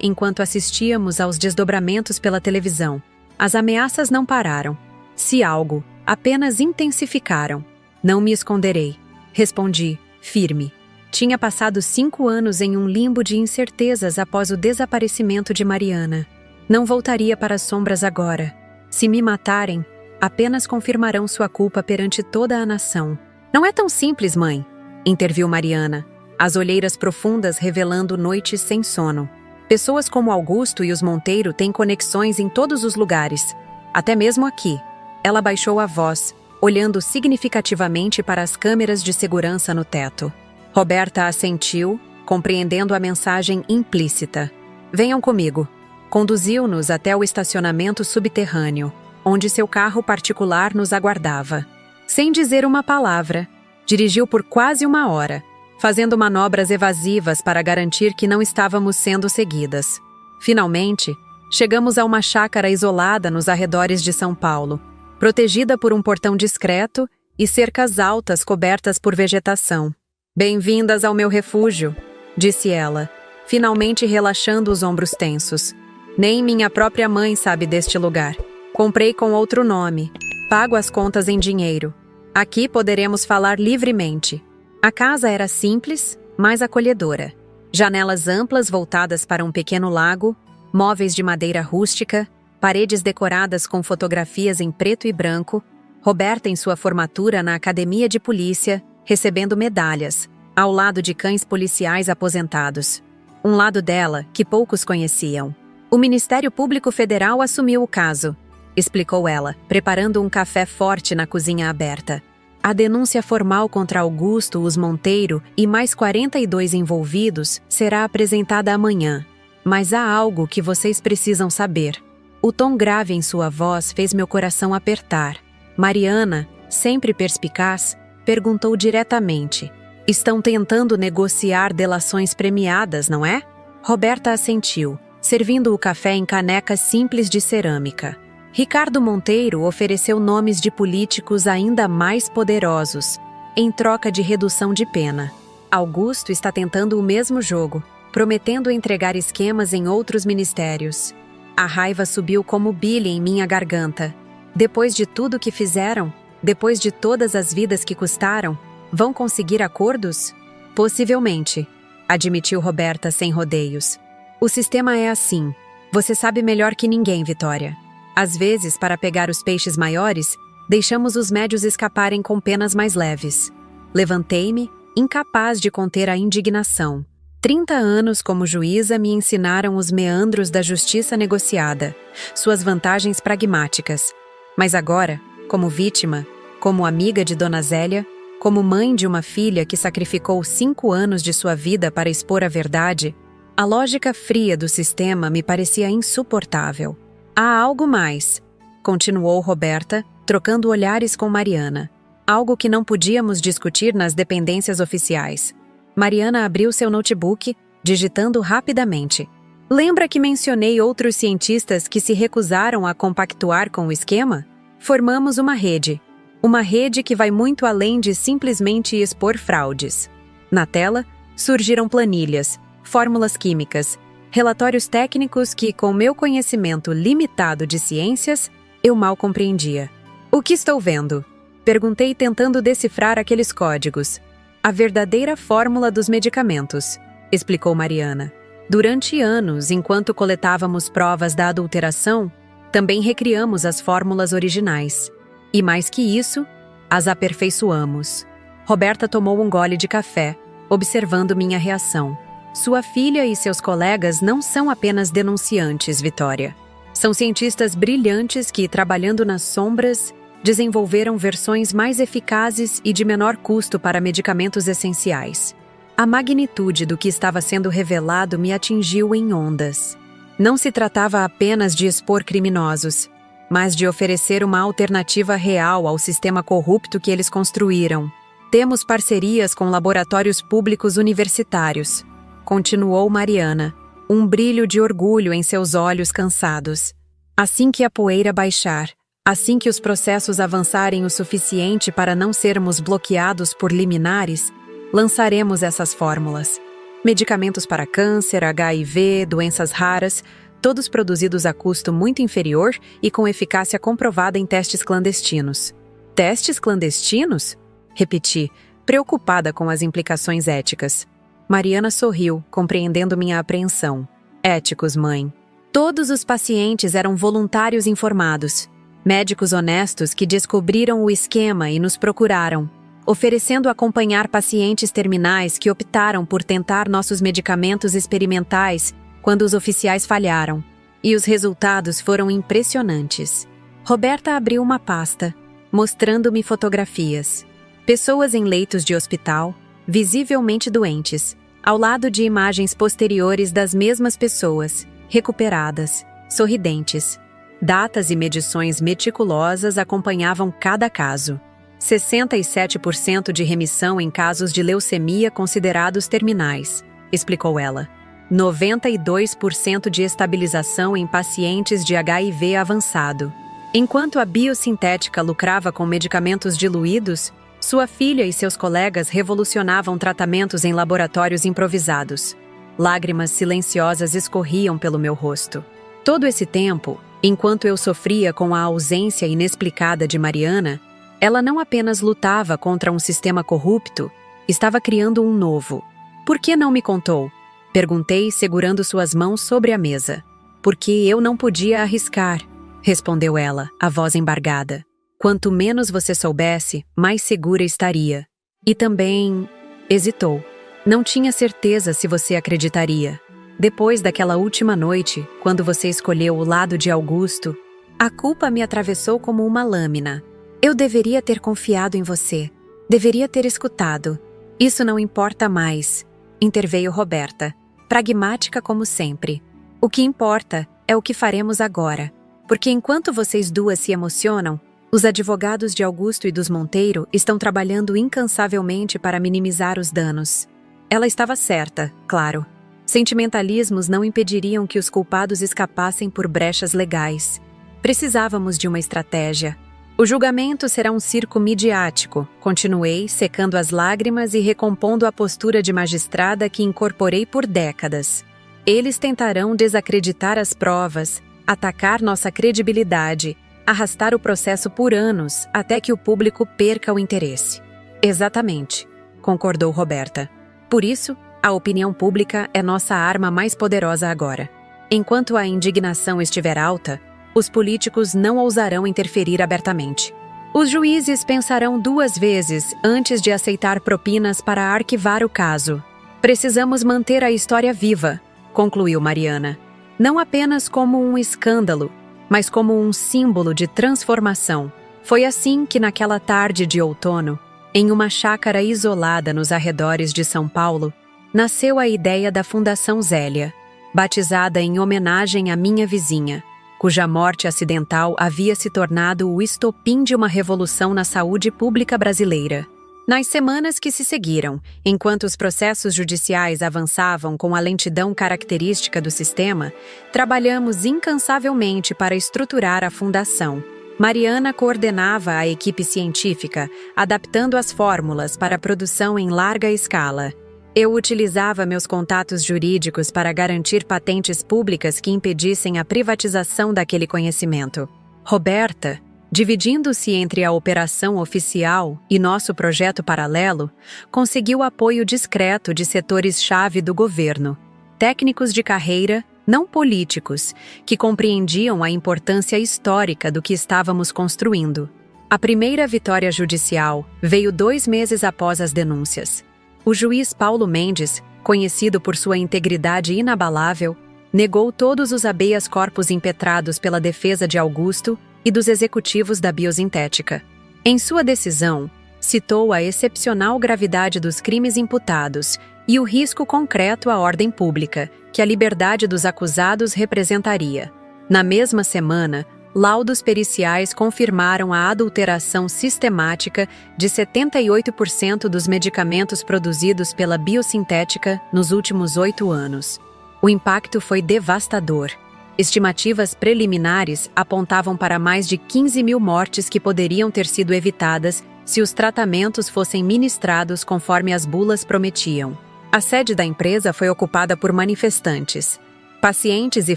enquanto assistíamos aos desdobramentos pela televisão. As ameaças não pararam. Se algo, apenas intensificaram. "Não me esconderei", respondi, firme. Tinha passado 5 anos em um limbo de incertezas após o desaparecimento de Mariana. Não voltaria para as sombras agora. Se me matarem, apenas confirmarão sua culpa perante toda a nação. "Não é tão simples, mãe", interviu Mariana, as olheiras profundas revelando noites sem sono. "Pessoas como Augusto e os Monteiro têm conexões em todos os lugares, até mesmo aqui." Ela baixou a voz, olhando significativamente para as câmeras de segurança no teto. Roberta assentiu, compreendendo a mensagem implícita. "Venham comigo." Conduziu-nos até o estacionamento subterrâneo, onde seu carro particular nos aguardava. Sem dizer uma palavra, dirigiu por quase 1 hora, fazendo manobras evasivas para garantir que não estávamos sendo seguidas. Finalmente, chegamos a uma chácara isolada nos arredores de São Paulo, protegida por um portão discreto e cercas altas cobertas por vegetação. "Bem-vindas ao meu refúgio", disse ela, finalmente relaxando os ombros tensos. "Nem minha própria mãe sabe deste lugar. Comprei com outro nome. Pago as contas em dinheiro. Aqui poderemos falar livremente." A casa era simples, mas acolhedora. Janelas amplas voltadas para um pequeno lago, móveis de madeira rústica, paredes decoradas com fotografias em preto e branco, Roberta em sua formatura na academia de polícia, recebendo medalhas, ao lado de cães policiais aposentados. um lado dela que poucos conheciam. O Ministério Público Federal assumiu o caso, explicou ela, preparando um café forte na cozinha aberta. A denúncia formal contra Augusto Us Monteiro e mais 42 envolvidos será apresentada amanhã. Mas há algo que vocês precisam saber. O tom grave em sua voz fez meu coração apertar. Mariana, sempre perspicaz, perguntou diretamente: estão tentando negociar delações premiadas, não é? Roberta assentiu, servindo o café em canecas simples de cerâmica. Ricardo Monteiro ofereceu nomes de políticos ainda mais poderosos, em troca de redução de pena. Augusto está tentando o mesmo jogo, prometendo entregar esquemas em outros ministérios. A raiva subiu como bile em minha garganta. Depois de tudo que fizeram, depois de todas as vidas que custaram, vão conseguir acordos? Possivelmente, admitiu Roberta sem rodeios. O sistema é assim. Você sabe melhor que ninguém, Vitória. Às vezes, para pegar os peixes maiores, deixamos os médios escaparem com penas mais leves. Levantei-me, incapaz de conter a indignação. 30 anos como juíza me ensinaram os meandros da justiça negociada, suas vantagens pragmáticas. Mas agora, como vítima, como amiga de Dona Zélia, como mãe de uma filha que sacrificou 5 anos de sua vida para expor a verdade, a lógica fria do sistema me parecia insuportável. Há algo mais, continuou Roberta, trocando olhares com Mariana. Algo que não podíamos discutir nas dependências oficiais. Mariana abriu seu notebook, digitando rapidamente. Lembra que mencionei outros cientistas que se recusaram a compactuar com o esquema? Formamos uma rede. Uma rede que vai muito além de simplesmente expor fraudes. Na tela, surgiram planilhas, fórmulas químicas, relatórios técnicos que, com meu conhecimento limitado de ciências, eu mal compreendia. O que estou vendo? Perguntei tentando decifrar aqueles códigos. A verdadeira fórmula dos medicamentos, explicou Mariana. Durante anos, enquanto coletávamos provas da adulteração, também recriamos as fórmulas originais. E mais que isso, as aperfeiçoamos. Roberta tomou um gole de café, observando minha reação. Sua filha e seus colegas não são apenas denunciantes, Vitória. São cientistas brilhantes que, trabalhando nas sombras, desenvolveram versões mais eficazes e de menor custo para medicamentos essenciais. A magnitude do que estava sendo revelado me atingiu em ondas. Não se tratava apenas de expor criminosos, mas de oferecer uma alternativa real ao sistema corrupto que eles construíram. Temos parcerias com laboratórios públicos universitários, continuou Mariana, um brilho de orgulho em seus olhos cansados. Assim que a poeira baixar, assim que os processos avançarem o suficiente para não sermos bloqueados por liminares, lançaremos essas fórmulas. Medicamentos para câncer, HIV, doenças raras, todos produzidos a custo muito inferior e com eficácia comprovada em testes clandestinos. Testes clandestinos? Repeti, preocupada com as implicações éticas. Mariana sorriu, compreendendo minha apreensão. Éticos, mãe. Todos os pacientes eram voluntários informados. Médicos honestos que descobriram o esquema e nos procuraram, oferecendo acompanhar pacientes terminais que optaram por tentar nossos medicamentos experimentais quando os oficiais falharam. E os resultados foram impressionantes. Roberta abriu uma pasta, mostrando-me fotografias. Pessoas em leitos de hospital, visivelmente doentes, ao lado de imagens posteriores das mesmas pessoas, recuperadas, sorridentes. Datas e medições meticulosas acompanhavam cada caso. 67% de remissão em casos de leucemia considerados terminais, explicou ela. 92% de estabilização em pacientes de HIV avançado. Enquanto a biosintética lucrava com medicamentos diluídos, sua filha e seus colegas revolucionavam tratamentos em laboratórios improvisados. Lágrimas silenciosas escorriam pelo meu rosto. Todo esse tempo, enquanto eu sofria com a ausência inexplicada de Mariana, ela não apenas lutava contra um sistema corrupto, estava criando um novo. Por que não me contou? Perguntei, segurando suas mãos sobre a mesa. Porque eu não podia arriscar, respondeu ela, a voz embargada. Quanto menos você soubesse, mais segura estaria. E também... hesitou. Não tinha certeza se você acreditaria. Depois daquela última noite, quando você escolheu o lado de Augusto, a culpa me atravessou como uma lâmina. Eu deveria ter confiado em você. Deveria ter escutado. Isso não importa mais, interveio Roberta, pragmática como sempre. O que importa é o que faremos agora. Porque enquanto vocês duas se emocionam, os advogados de Augusto e dos Monteiro estão trabalhando incansavelmente para minimizar os danos. Ela estava certa, claro. Sentimentalismos não impediriam que os culpados escapassem por brechas legais. Precisávamos de uma estratégia. O julgamento será um circo midiático, continuei, secando as lágrimas e recompondo a postura de magistrada que incorporei por décadas. Eles tentarão desacreditar as provas, atacar nossa credibilidade, arrastar o processo por anos até que o público perca o interesse. Exatamente, concordou Roberta. Por isso, a opinião pública é nossa arma mais poderosa agora. Enquanto a indignação estiver alta, os políticos não ousarão interferir abertamente. Os juízes pensarão 2 vezes antes de aceitar propinas para arquivar o caso. Precisamos manter a história viva, concluiu Mariana. Não apenas como um escândalo, mas como um símbolo de transformação. Foi assim que naquela tarde de outono, em uma chácara isolada nos arredores de São Paulo, nasceu a ideia da Fundação Zélia, batizada em homenagem à minha vizinha, cuja morte acidental havia se tornado o estopim de uma revolução na saúde pública brasileira. Nas semanas que se seguiram, enquanto os processos judiciais avançavam com a lentidão característica do sistema, trabalhamos incansavelmente para estruturar a fundação. Mariana coordenava a equipe científica, adaptando as fórmulas para a produção em larga escala. Eu utilizava meus contatos jurídicos para garantir patentes públicas que impedissem a privatização daquele conhecimento. Roberta, dividindo-se entre a operação oficial e nosso projeto paralelo, conseguiu apoio discreto de setores-chave do governo, técnicos de carreira, não políticos, que compreendiam a importância histórica do que estávamos construindo. A primeira vitória judicial veio 2 meses após as denúncias. O juiz Paulo Mendes, conhecido por sua integridade inabalável, negou todos os habeas corpus impetrados pela defesa de Augusto e dos executivos da biosintética. Em sua decisão, citou a excepcional gravidade dos crimes imputados e o risco concreto à ordem pública que a liberdade dos acusados representaria. Na mesma semana, laudos periciais confirmaram a adulteração sistemática de 78% dos medicamentos produzidos pela biosintética nos últimos 8 anos. O impacto foi devastador. Estimativas preliminares apontavam para mais de 15 mil mortes que poderiam ter sido evitadas se os tratamentos fossem ministrados conforme as bulas prometiam. A sede da empresa foi ocupada por manifestantes. Pacientes e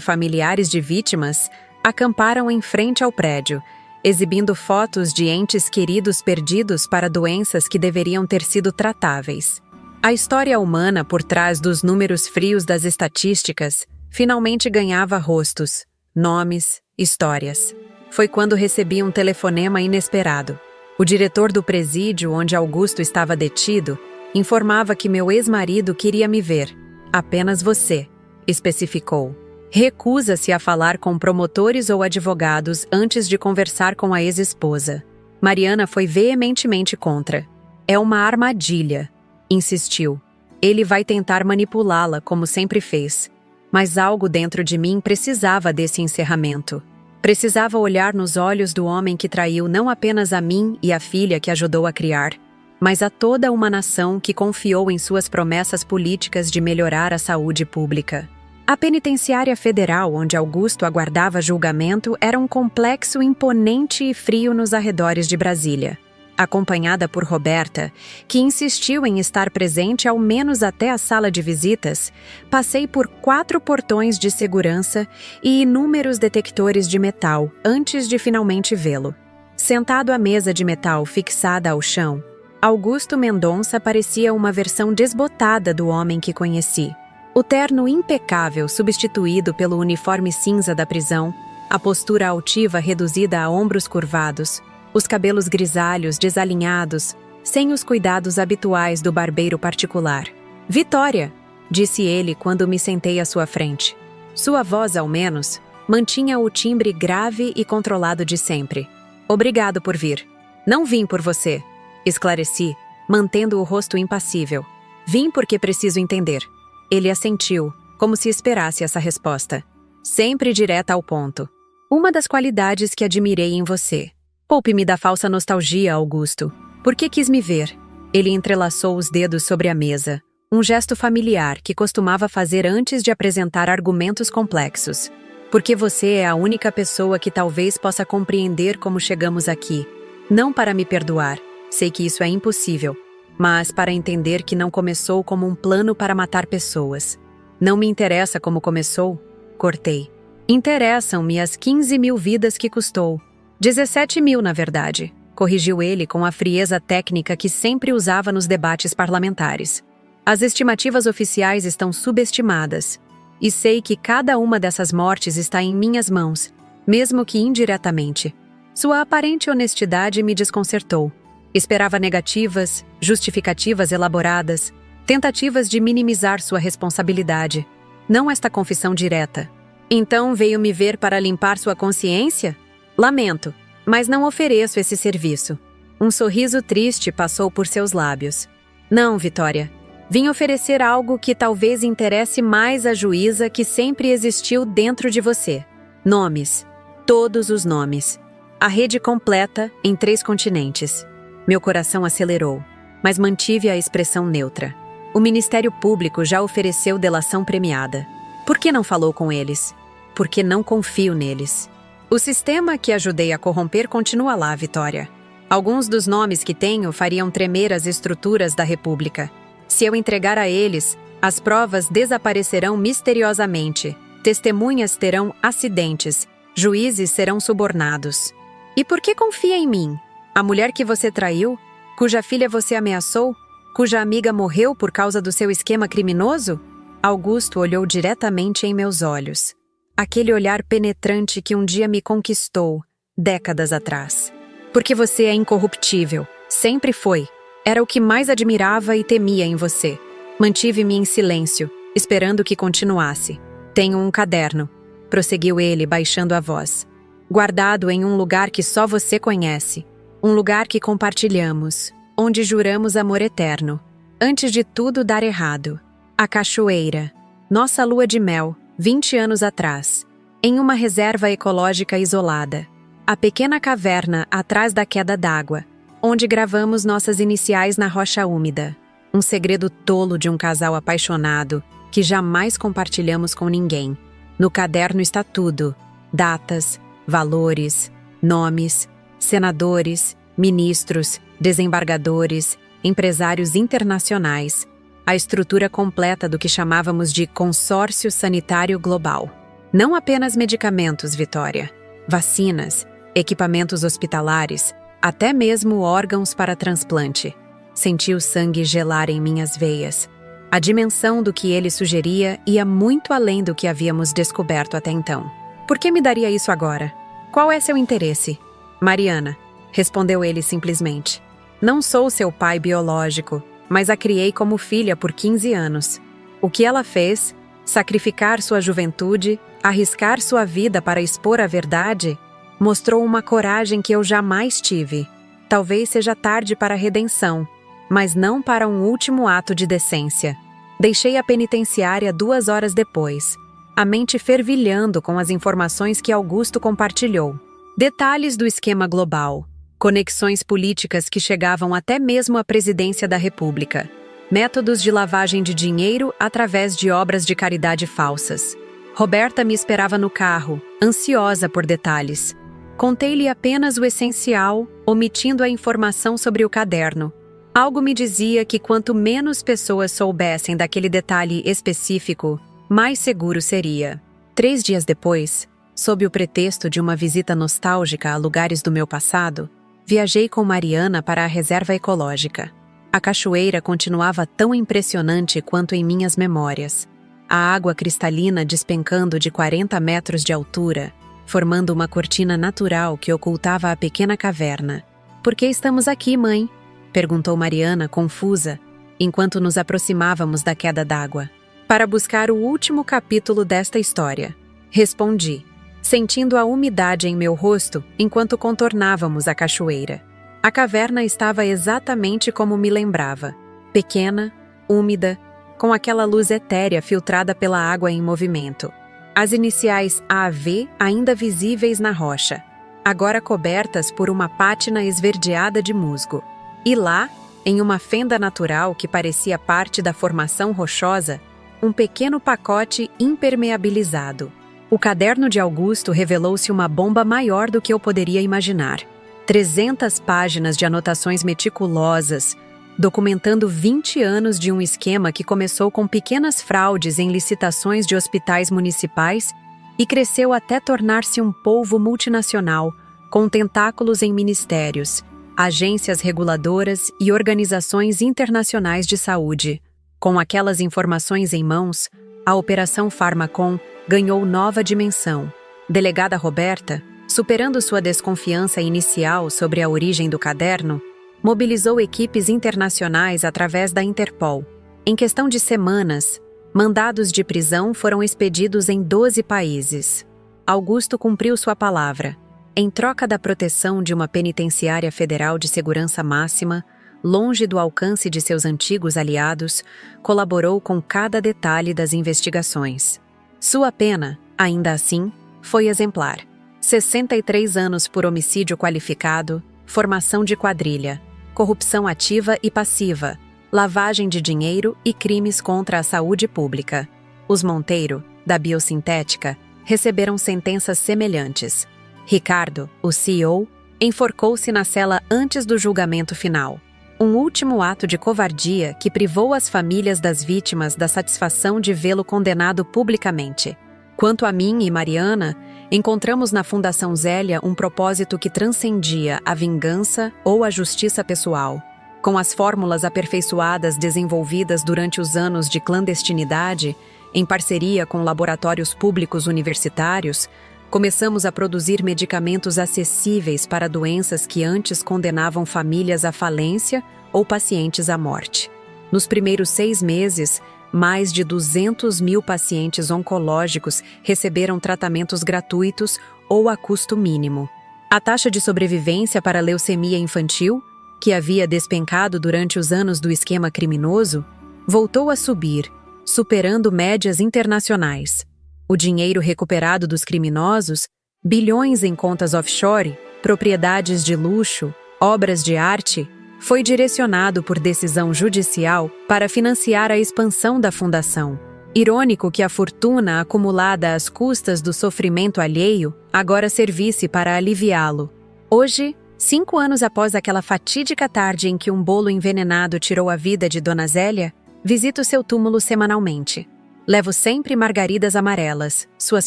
familiares de vítimas acamparam em frente ao prédio, exibindo fotos de entes queridos perdidos para doenças que deveriam ter sido tratáveis. A história humana por trás dos números frios das estatísticas finalmente ganhava rostos, nomes, histórias. Foi quando recebi um telefonema inesperado. O diretor do presídio onde Augusto estava detido informava que meu ex-marido queria me ver. Apenas você, especificou. Recusa-se a falar com promotores ou advogados antes de conversar com a ex-esposa. Mariana foi veementemente contra. É uma armadilha, insistiu. Ele vai tentar manipulá-la, como sempre fez. Mas algo dentro de mim precisava desse encerramento. Precisava olhar nos olhos do homem que traiu não apenas a mim e a filha que ajudou a criar, mas a toda uma nação que confiou em suas promessas políticas de melhorar a saúde pública. A penitenciária federal onde Augusto aguardava julgamento era um complexo imponente e frio nos arredores de Brasília. Acompanhada por Roberta, que insistiu em estar presente ao menos até a sala de visitas, passei por 4 portões de segurança e inúmeros detectores de metal antes de finalmente vê-lo. Sentado à mesa de metal fixada ao chão, Augusto Mendonça parecia uma versão desbotada do homem que conheci. O terno impecável substituído pelo uniforme cinza da prisão, a postura altiva reduzida a ombros curvados, os cabelos grisalhos desalinhados, sem os cuidados habituais do barbeiro particular. Vitória! disse ele quando me sentei à sua frente. Sua voz, ao menos, mantinha o timbre grave e controlado de sempre. Obrigado por vir. Não vim por você, esclareci, mantendo o rosto impassível. Vim porque preciso entender. Ele assentiu, como se esperasse essa resposta. Sempre direta ao ponto. Uma das qualidades que admirei em você. Poupe-me da falsa nostalgia, Augusto. Por que quis me ver? Ele entrelaçou os dedos sobre a mesa, um gesto familiar que costumava fazer antes de apresentar argumentos complexos. Porque você é a única pessoa que talvez possa compreender como chegamos aqui. Não para me perdoar, sei que isso é impossível, mas para entender que não começou como um plano para matar pessoas. Não me interessa como começou, cortei. Interessam-me as 15.000 vidas que custou. 17.000, na verdade, corrigiu ele com a frieza técnica que sempre usava nos debates parlamentares. As estimativas oficiais estão subestimadas, e sei que cada uma dessas mortes está em minhas mãos, mesmo que indiretamente. Sua aparente honestidade me desconcertou. Esperava negativas, justificativas elaboradas, tentativas de minimizar sua responsabilidade, não esta confissão direta. Então veio me ver para limpar sua consciência? Lamento, mas não ofereço esse serviço. Um sorriso triste passou por seus lábios. Não, Vitória. Vim oferecer algo que talvez interesse mais a juíza que sempre existiu dentro de você. Nomes. Todos os nomes. A rede completa em 3 continentes. Meu coração acelerou, mas mantive a expressão neutra. O Ministério Público já ofereceu delação premiada. Por que não falou com eles? Porque não confio neles. O sistema que ajudei a corromper continua lá, Vitória. Alguns dos nomes que tenho fariam tremer as estruturas da República. Se eu entregar a eles, as provas desaparecerão misteriosamente, testemunhas terão acidentes, juízes serão subornados. E por que confia em mim? A mulher que você traiu? Cuja filha você ameaçou? Cuja amiga morreu por causa do seu esquema criminoso? Augusto olhou diretamente em meus olhos. Aquele olhar penetrante que um dia me conquistou, décadas atrás. Porque você é incorruptível. Sempre foi. Era o que mais admirava e temia em você. Mantive-me em silêncio, esperando que continuasse. Tenho um caderno, prosseguiu ele, baixando a voz. Guardado em um lugar que só você conhece. Um lugar que compartilhamos, onde juramos amor eterno. Antes de tudo dar errado. A cachoeira. Nossa lua de mel. 20 anos atrás, em uma reserva ecológica isolada. A pequena caverna atrás da queda d'água, onde gravamos nossas iniciais na rocha úmida. Um segredo tolo de um casal apaixonado que jamais compartilhamos com ninguém. No caderno está tudo: datas, valores, nomes, senadores, ministros, desembargadores, empresários internacionais, a estrutura completa do que chamávamos de Consórcio Sanitário Global. Não apenas medicamentos, Vitória. Vacinas, equipamentos hospitalares, até mesmo órgãos para transplante. Senti o sangue gelar em minhas veias. A dimensão do que ele sugeria ia muito além do que havíamos descoberto até então. Por que me daria isso agora? Qual é seu interesse? Mariana, respondeu ele simplesmente. Não sou seu pai biológico, mas a criei como filha por 15 anos. O que ela fez, sacrificar sua juventude, arriscar sua vida para expor a verdade, mostrou uma coragem que eu jamais tive. Talvez seja tarde para a redenção, mas não para um último ato de decência. Deixei a penitenciária 2 horas depois, a mente fervilhando com as informações que Augusto compartilhou. Detalhes do esquema global. Conexões políticas que chegavam até mesmo à presidência da República. Métodos de lavagem de dinheiro através de obras de caridade falsas. Roberta me esperava no carro, ansiosa por detalhes. Contei-lhe apenas o essencial, omitindo a informação sobre o caderno. Algo me dizia que quanto menos pessoas soubessem daquele detalhe específico, mais seguro seria. 3 dias depois, sob o pretexto de uma visita nostálgica a lugares do meu passado, viajei com Mariana para a reserva ecológica. A cachoeira continuava tão impressionante quanto em minhas memórias. A água cristalina despencando de 40 metros de altura, formando uma cortina natural que ocultava a pequena caverna. "Por que estamos aqui, mãe?" perguntou Mariana, confusa, enquanto nos aproximávamos da queda d'água. para buscar o último capítulo desta história. Respondi, sentindo a umidade em meu rosto enquanto contornávamos a cachoeira. A caverna estava exatamente como me lembrava, pequena, úmida, com aquela luz etérea filtrada pela água em movimento. As iniciais AV ainda visíveis na rocha, agora cobertas por uma pátina esverdeada de musgo. E lá, em uma fenda natural que parecia parte da formação rochosa, um pequeno pacote impermeabilizado. O caderno de Augusto revelou-se uma bomba maior do que eu poderia imaginar. 300 páginas de anotações meticulosas, documentando 20 anos de um esquema que começou com pequenas fraudes em licitações de hospitais municipais e cresceu até tornar-se um polvo multinacional, com tentáculos em ministérios, agências reguladoras e organizações internacionais de saúde. Com aquelas informações em mãos, a Operação Pharmacon ganhou nova dimensão. Delegada Roberta, superando sua desconfiança inicial sobre a origem do caderno, mobilizou equipes internacionais através da Interpol. Em questão de semanas, mandados de prisão foram expedidos em 12 países. Augusto cumpriu sua palavra. Em troca da proteção de uma penitenciária federal de segurança máxima, longe do alcance de seus antigos aliados, colaborou com cada detalhe das investigações. Sua pena, ainda assim, foi exemplar. 63 anos por homicídio qualificado, formação de quadrilha, corrupção ativa e passiva, lavagem de dinheiro e crimes contra a saúde pública. Os Monteiro, da biosintética, receberam sentenças semelhantes. Ricardo, o CEO, enforcou-se na cela antes do julgamento final. Um último ato de covardia que privou as famílias das vítimas da satisfação de vê-lo condenado publicamente. Quanto a mim e Mariana, encontramos na Fundação Zélia um propósito que transcendia a vingança ou a justiça pessoal. Com as fórmulas aperfeiçoadas desenvolvidas durante os anos de clandestinidade, em parceria com laboratórios públicos universitários, começamos a produzir medicamentos acessíveis para doenças que antes condenavam famílias à falência ou pacientes à morte. Nos primeiros 6 meses, mais de 200 mil pacientes oncológicos receberam tratamentos gratuitos ou a custo mínimo. A taxa de sobrevivência para a leucemia infantil, que havia despencado durante os anos do esquema criminoso, voltou a subir, superando médias internacionais. O dinheiro recuperado dos criminosos, bilhões em contas offshore, propriedades de luxo, obras de arte, foi direcionado por decisão judicial para financiar a expansão da fundação. Irônico que a fortuna acumulada às custas do sofrimento alheio agora servisse para aliviá-lo. Hoje, 5 anos após aquela fatídica tarde em que um bolo envenenado tirou a vida de Dona Zélia, visito seu túmulo semanalmente. Levo sempre margaridas amarelas, suas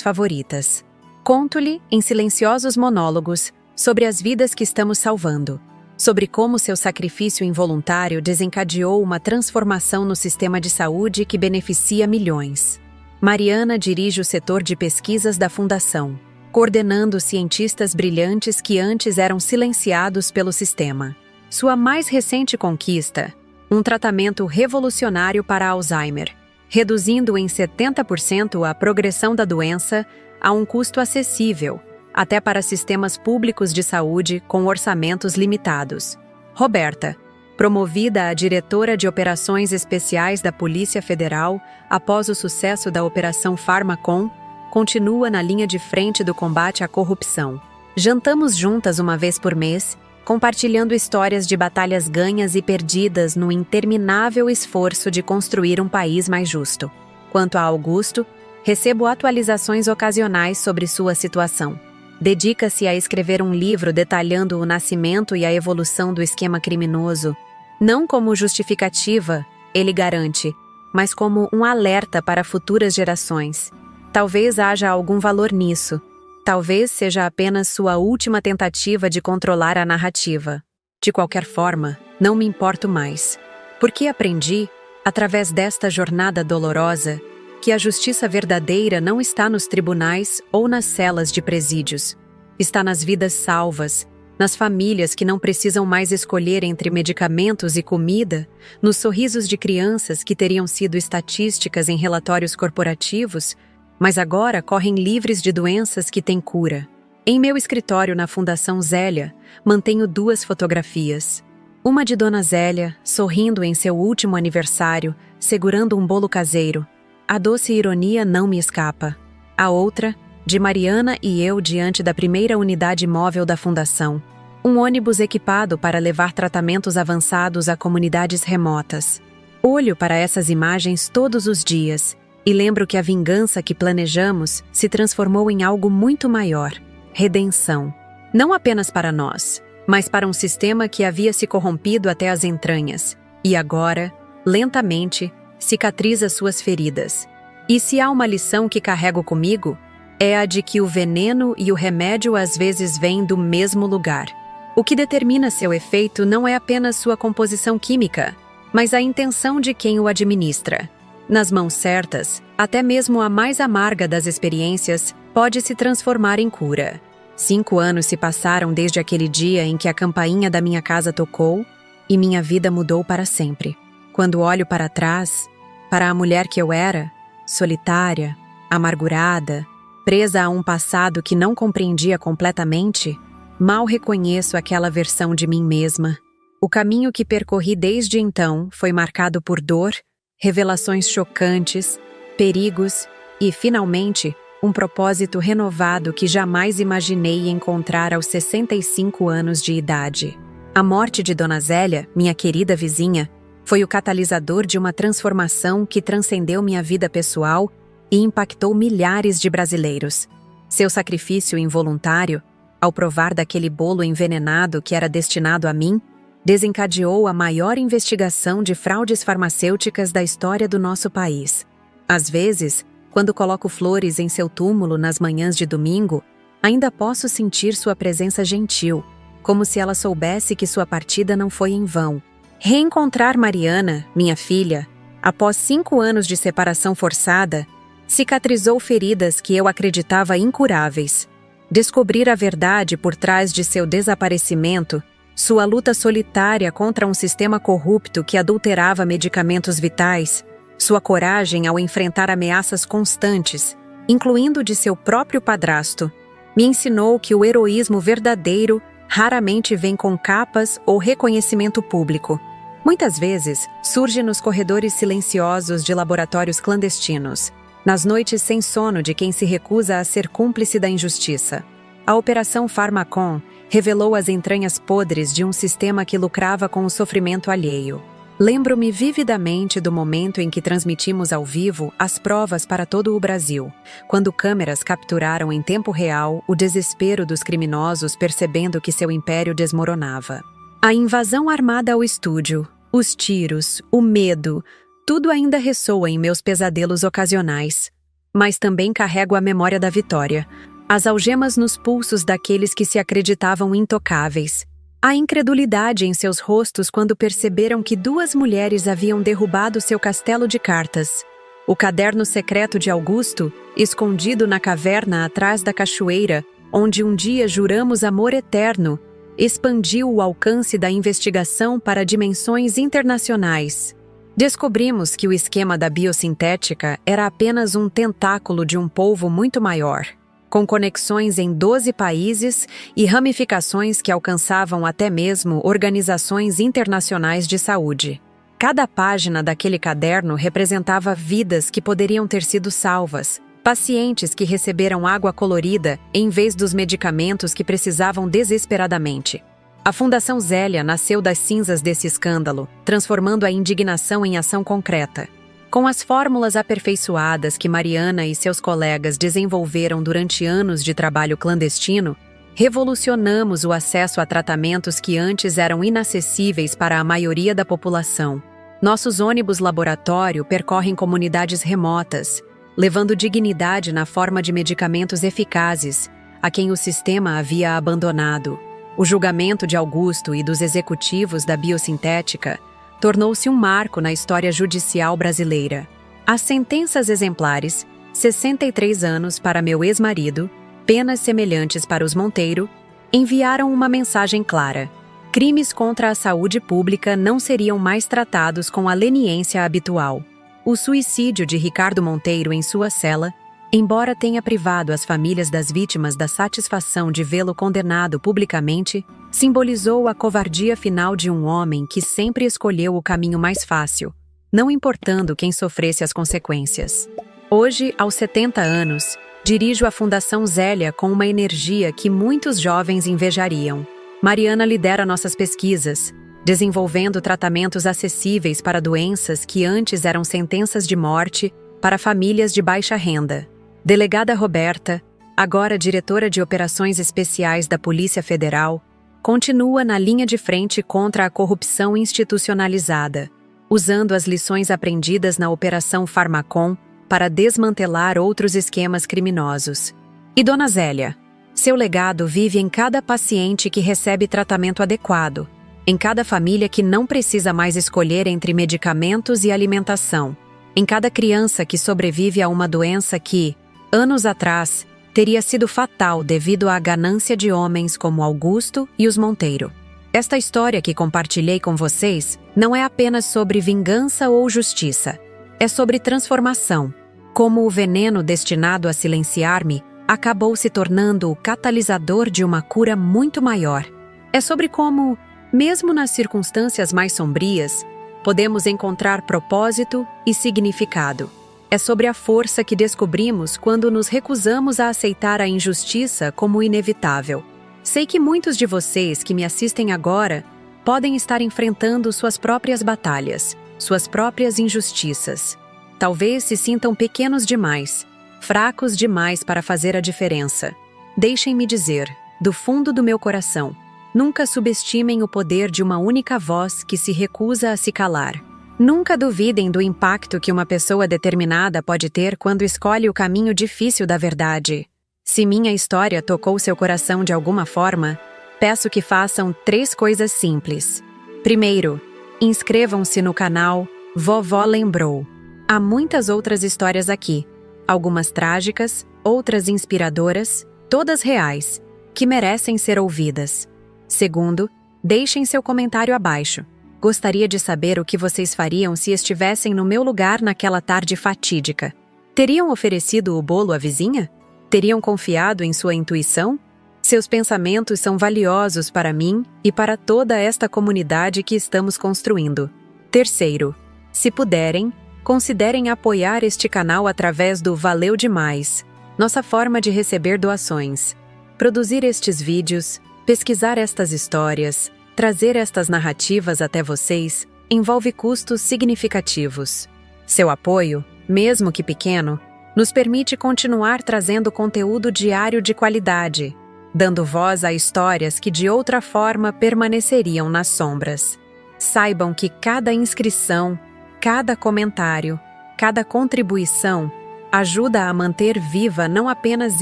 favoritas. Conto-lhe, em silenciosos monólogos, sobre as vidas que estamos salvando, sobre como seu sacrifício involuntário desencadeou uma transformação no sistema de saúde que beneficia milhões. Mariana dirige o setor de pesquisas da Fundação, coordenando cientistas brilhantes que antes eram silenciados pelo sistema. Sua mais recente conquista, um tratamento revolucionário para Alzheimer, reduzindo em 70% a progressão da doença a um custo acessível, até para sistemas públicos de saúde com orçamentos limitados. Roberta, promovida a diretora de Operações Especiais da Polícia Federal após o sucesso da Operação Pharmacon, continua na linha de frente do combate à corrupção. Jantamos juntas uma vez por mês, compartilhando histórias de batalhas ganhas e perdidas no interminável esforço de construir um país mais justo. Quanto a Augusto, recebo atualizações ocasionais sobre sua situação. Dedica-se a escrever um livro detalhando o nascimento e a evolução do esquema criminoso, não como justificativa, ele garante, mas como um alerta para futuras gerações. Talvez haja algum valor nisso. Talvez seja apenas sua última tentativa de controlar a narrativa. De qualquer forma, não me importo mais. Porque aprendi, através desta jornada dolorosa, que a justiça verdadeira não está nos tribunais ou nas celas de presídios. Está nas vidas salvas, nas famílias que não precisam mais escolher entre medicamentos e comida, nos sorrisos de crianças que teriam sido estatísticas em relatórios corporativos, mas agora correm livres de doenças que têm cura. Em meu escritório na Fundação Zélia, mantenho 2 fotografias. Uma de Dona Zélia, sorrindo em seu último aniversário, segurando um bolo caseiro. A doce ironia não me escapa. A outra, de Mariana e eu diante da primeira unidade móvel da Fundação. Um ônibus equipado para levar tratamentos avançados a comunidades remotas. Olho para essas imagens todos os dias e lembro que a vingança que planejamos se transformou em algo muito maior: redenção. Não apenas para nós, mas para um sistema que havia se corrompido até as entranhas e agora, lentamente, cicatriza suas feridas. E se há uma lição que carrego comigo, é a de que o veneno e o remédio às vezes vêm do mesmo lugar. O que determina seu efeito não é apenas sua composição química, mas a intenção de quem o administra. Nas mãos certas, até mesmo a mais amarga das experiências pode se transformar em cura. 5 anos se passaram desde aquele dia em que a campainha da minha casa tocou e minha vida mudou para sempre. Quando olho para trás, para a mulher que eu era, solitária, amargurada, presa a um passado que não compreendia completamente, mal reconheço aquela versão de mim mesma. O caminho que percorri desde então foi marcado por dor, revelações chocantes, perigos e, finalmente, um propósito renovado que jamais imaginei encontrar aos 65 anos de idade. A morte de Dona Zélia, minha querida vizinha, foi o catalisador de uma transformação que transcendeu minha vida pessoal e impactou milhares de brasileiros. Seu sacrifício involuntário, ao provar daquele bolo envenenado que era destinado a mim, desencadeou a maior investigação de fraudes farmacêuticas da história do nosso país. Às vezes, quando coloco flores em seu túmulo nas manhãs de domingo, ainda posso sentir sua presença gentil, como se ela soubesse que sua partida não foi em vão. Reencontrar Mariana, minha filha, após 5 anos de separação forçada, cicatrizou feridas que eu acreditava incuráveis. Descobrir a verdade por trás de seu desaparecimento, sua luta solitária contra um sistema corrupto que adulterava medicamentos vitais, sua coragem ao enfrentar ameaças constantes, incluindo de seu próprio padrasto, me ensinou que o heroísmo verdadeiro raramente vem com capas ou reconhecimento público. Muitas vezes, surge nos corredores silenciosos de laboratórios clandestinos, nas noites sem sono de quem se recusa a ser cúmplice da injustiça. A Operação Pharmacon revelou as entranhas podres de um sistema que lucrava com o sofrimento alheio. Lembro-me vividamente do momento em que transmitimos ao vivo as provas para todo o Brasil, quando câmeras capturaram em tempo real o desespero dos criminosos percebendo que seu império desmoronava. A invasão armada ao estúdio, os tiros, o medo, tudo ainda ressoa em meus pesadelos ocasionais. Mas também carrego a memória da vitória, as algemas nos pulsos daqueles que se acreditavam intocáveis. A incredulidade em seus rostos quando perceberam que 2 mulheres haviam derrubado seu castelo de cartas. O caderno secreto de Augusto, escondido na caverna atrás da cachoeira, onde um dia juramos amor eterno, expandiu o alcance da investigação para dimensões internacionais. Descobrimos que o esquema da biosintética era apenas um tentáculo de um polvo muito maior, com conexões em 12 países e ramificações que alcançavam até mesmo organizações internacionais de saúde. Cada página daquele caderno representava vidas que poderiam ter sido salvas, pacientes que receberam água colorida em vez dos medicamentos que precisavam desesperadamente. A Fundação Zélia nasceu das cinzas desse escândalo, transformando a indignação em ação concreta. Com as fórmulas aperfeiçoadas que Mariana e seus colegas desenvolveram durante anos de trabalho clandestino, revolucionamos o acesso a tratamentos que antes eram inacessíveis para a maioria da população. Nossos ônibus laboratório percorrem comunidades remotas, levando dignidade na forma de medicamentos eficazes a quem o sistema havia abandonado. O julgamento de Augusto e dos executivos da biosintética tornou-se um marco na história judicial brasileira. As sentenças exemplares, 63 anos para meu ex-marido, penas semelhantes para os Monteiro, enviaram uma mensagem clara. Crimes contra a saúde pública não seriam mais tratados com a leniência habitual. O suicídio de Ricardo Monteiro em sua cela, embora tenha privado as famílias das vítimas da satisfação de vê-lo condenado publicamente, simbolizou a covardia final de um homem que sempre escolheu o caminho mais fácil, não importando quem sofresse as consequências. Hoje, aos 70 anos, dirijo a Fundação Zélia com uma energia que muitos jovens invejariam. Mariana lidera nossas pesquisas, desenvolvendo tratamentos acessíveis para doenças que antes eram sentenças de morte para famílias de baixa renda. Delegada Roberta, agora diretora de Operações Especiais da Polícia Federal, continua na linha de frente contra a corrupção institucionalizada, usando as lições aprendidas na Operação Farmacom para desmantelar outros esquemas criminosos. E Dona Zélia? Seu legado vive em cada paciente que recebe tratamento adequado, em cada família que não precisa mais escolher entre medicamentos e alimentação, em cada criança que sobrevive a uma doença que, anos atrás, teria sido fatal devido à ganância de homens como Augusto e os Monteiro. Esta história que compartilhei com vocês não é apenas sobre vingança ou justiça, é sobre transformação. Como o veneno destinado a silenciar-me acabou se tornando o catalisador de uma cura muito maior. É sobre como, mesmo nas circunstâncias mais sombrias, podemos encontrar propósito e significado. É sobre a força que descobrimos quando nos recusamos a aceitar a injustiça como inevitável. Sei que muitos de vocês que me assistem agora podem estar enfrentando suas próprias batalhas, suas próprias injustiças. Talvez se sintam pequenos demais, fracos demais para fazer a diferença. Deixem-me dizer, do fundo do meu coração, nunca subestimem o poder de uma única voz que se recusa a se calar. Nunca duvidem do impacto que uma pessoa determinada pode ter quando escolhe o caminho difícil da verdade. Se minha história tocou seu coração de alguma forma, peço que façam 3 coisas simples. Primeiro, inscrevam-se no canal Vovó Lembrou. Há muitas outras histórias aqui, algumas trágicas, outras inspiradoras, todas reais, que merecem ser ouvidas. Segundo, deixem seu comentário abaixo. Gostaria de saber o que vocês fariam se estivessem no meu lugar naquela tarde fatídica. Teriam oferecido o bolo à vizinha? Teriam confiado em sua intuição? Seus pensamentos são valiosos para mim e para toda esta comunidade que estamos construindo. Terceiro, se puderem, considerem apoiar este canal através do Valeu Demais, nossa forma de receber doações. Produzir estes vídeos, pesquisar estas histórias, trazer estas narrativas até vocês, envolve custos significativos. Seu apoio, mesmo que pequeno, nos permite continuar trazendo conteúdo diário de qualidade, dando voz a histórias que de outra forma permaneceriam nas sombras. Saibam que cada inscrição, cada comentário, cada contribuição ajuda a manter viva não apenas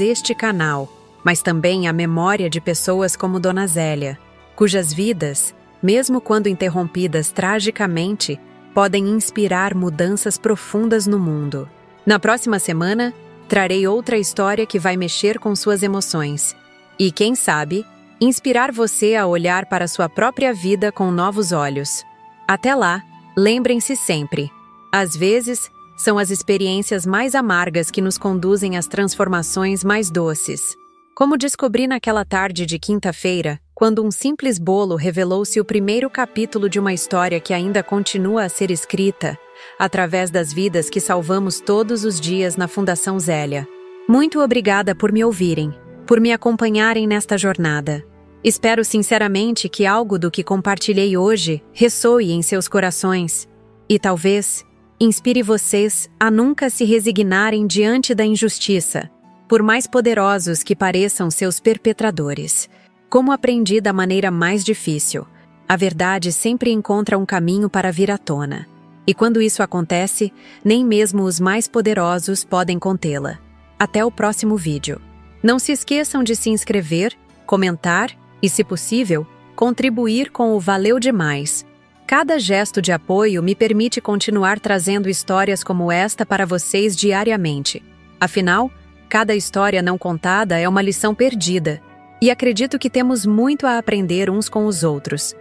este canal, mas também a memória de pessoas como Dona Zélia, cujas vidas, mesmo quando interrompidas tragicamente, podem inspirar mudanças profundas no mundo. Na próxima semana, trarei outra história que vai mexer com suas emoções e, quem sabe, inspirar você a olhar para sua própria vida com novos olhos. Até lá, lembrem-se sempre, às vezes, são as experiências mais amargas que nos conduzem às transformações mais doces. Como descobri naquela tarde de quinta-feira, quando um simples bolo revelou-se o primeiro capítulo de uma história que ainda continua a ser escrita, através das vidas que salvamos todos os dias na Fundação Zélia. Muito obrigada por me ouvirem, por me acompanharem nesta jornada. Espero sinceramente que algo do que compartilhei hoje ressoe em seus corações e talvez inspire vocês a nunca se resignarem diante da injustiça, por mais poderosos que pareçam seus perpetradores. Como aprendi da maneira mais difícil, a verdade sempre encontra um caminho para vir à tona. E quando isso acontece, nem mesmo os mais poderosos podem contê-la. Até o próximo vídeo. Não se esqueçam de se inscrever, comentar e, se possível, contribuir com o Valeu Demais. Cada gesto de apoio me permite continuar trazendo histórias como esta para vocês diariamente. Afinal, cada história não contada é uma lição perdida. E acredito que temos muito a aprender uns com os outros.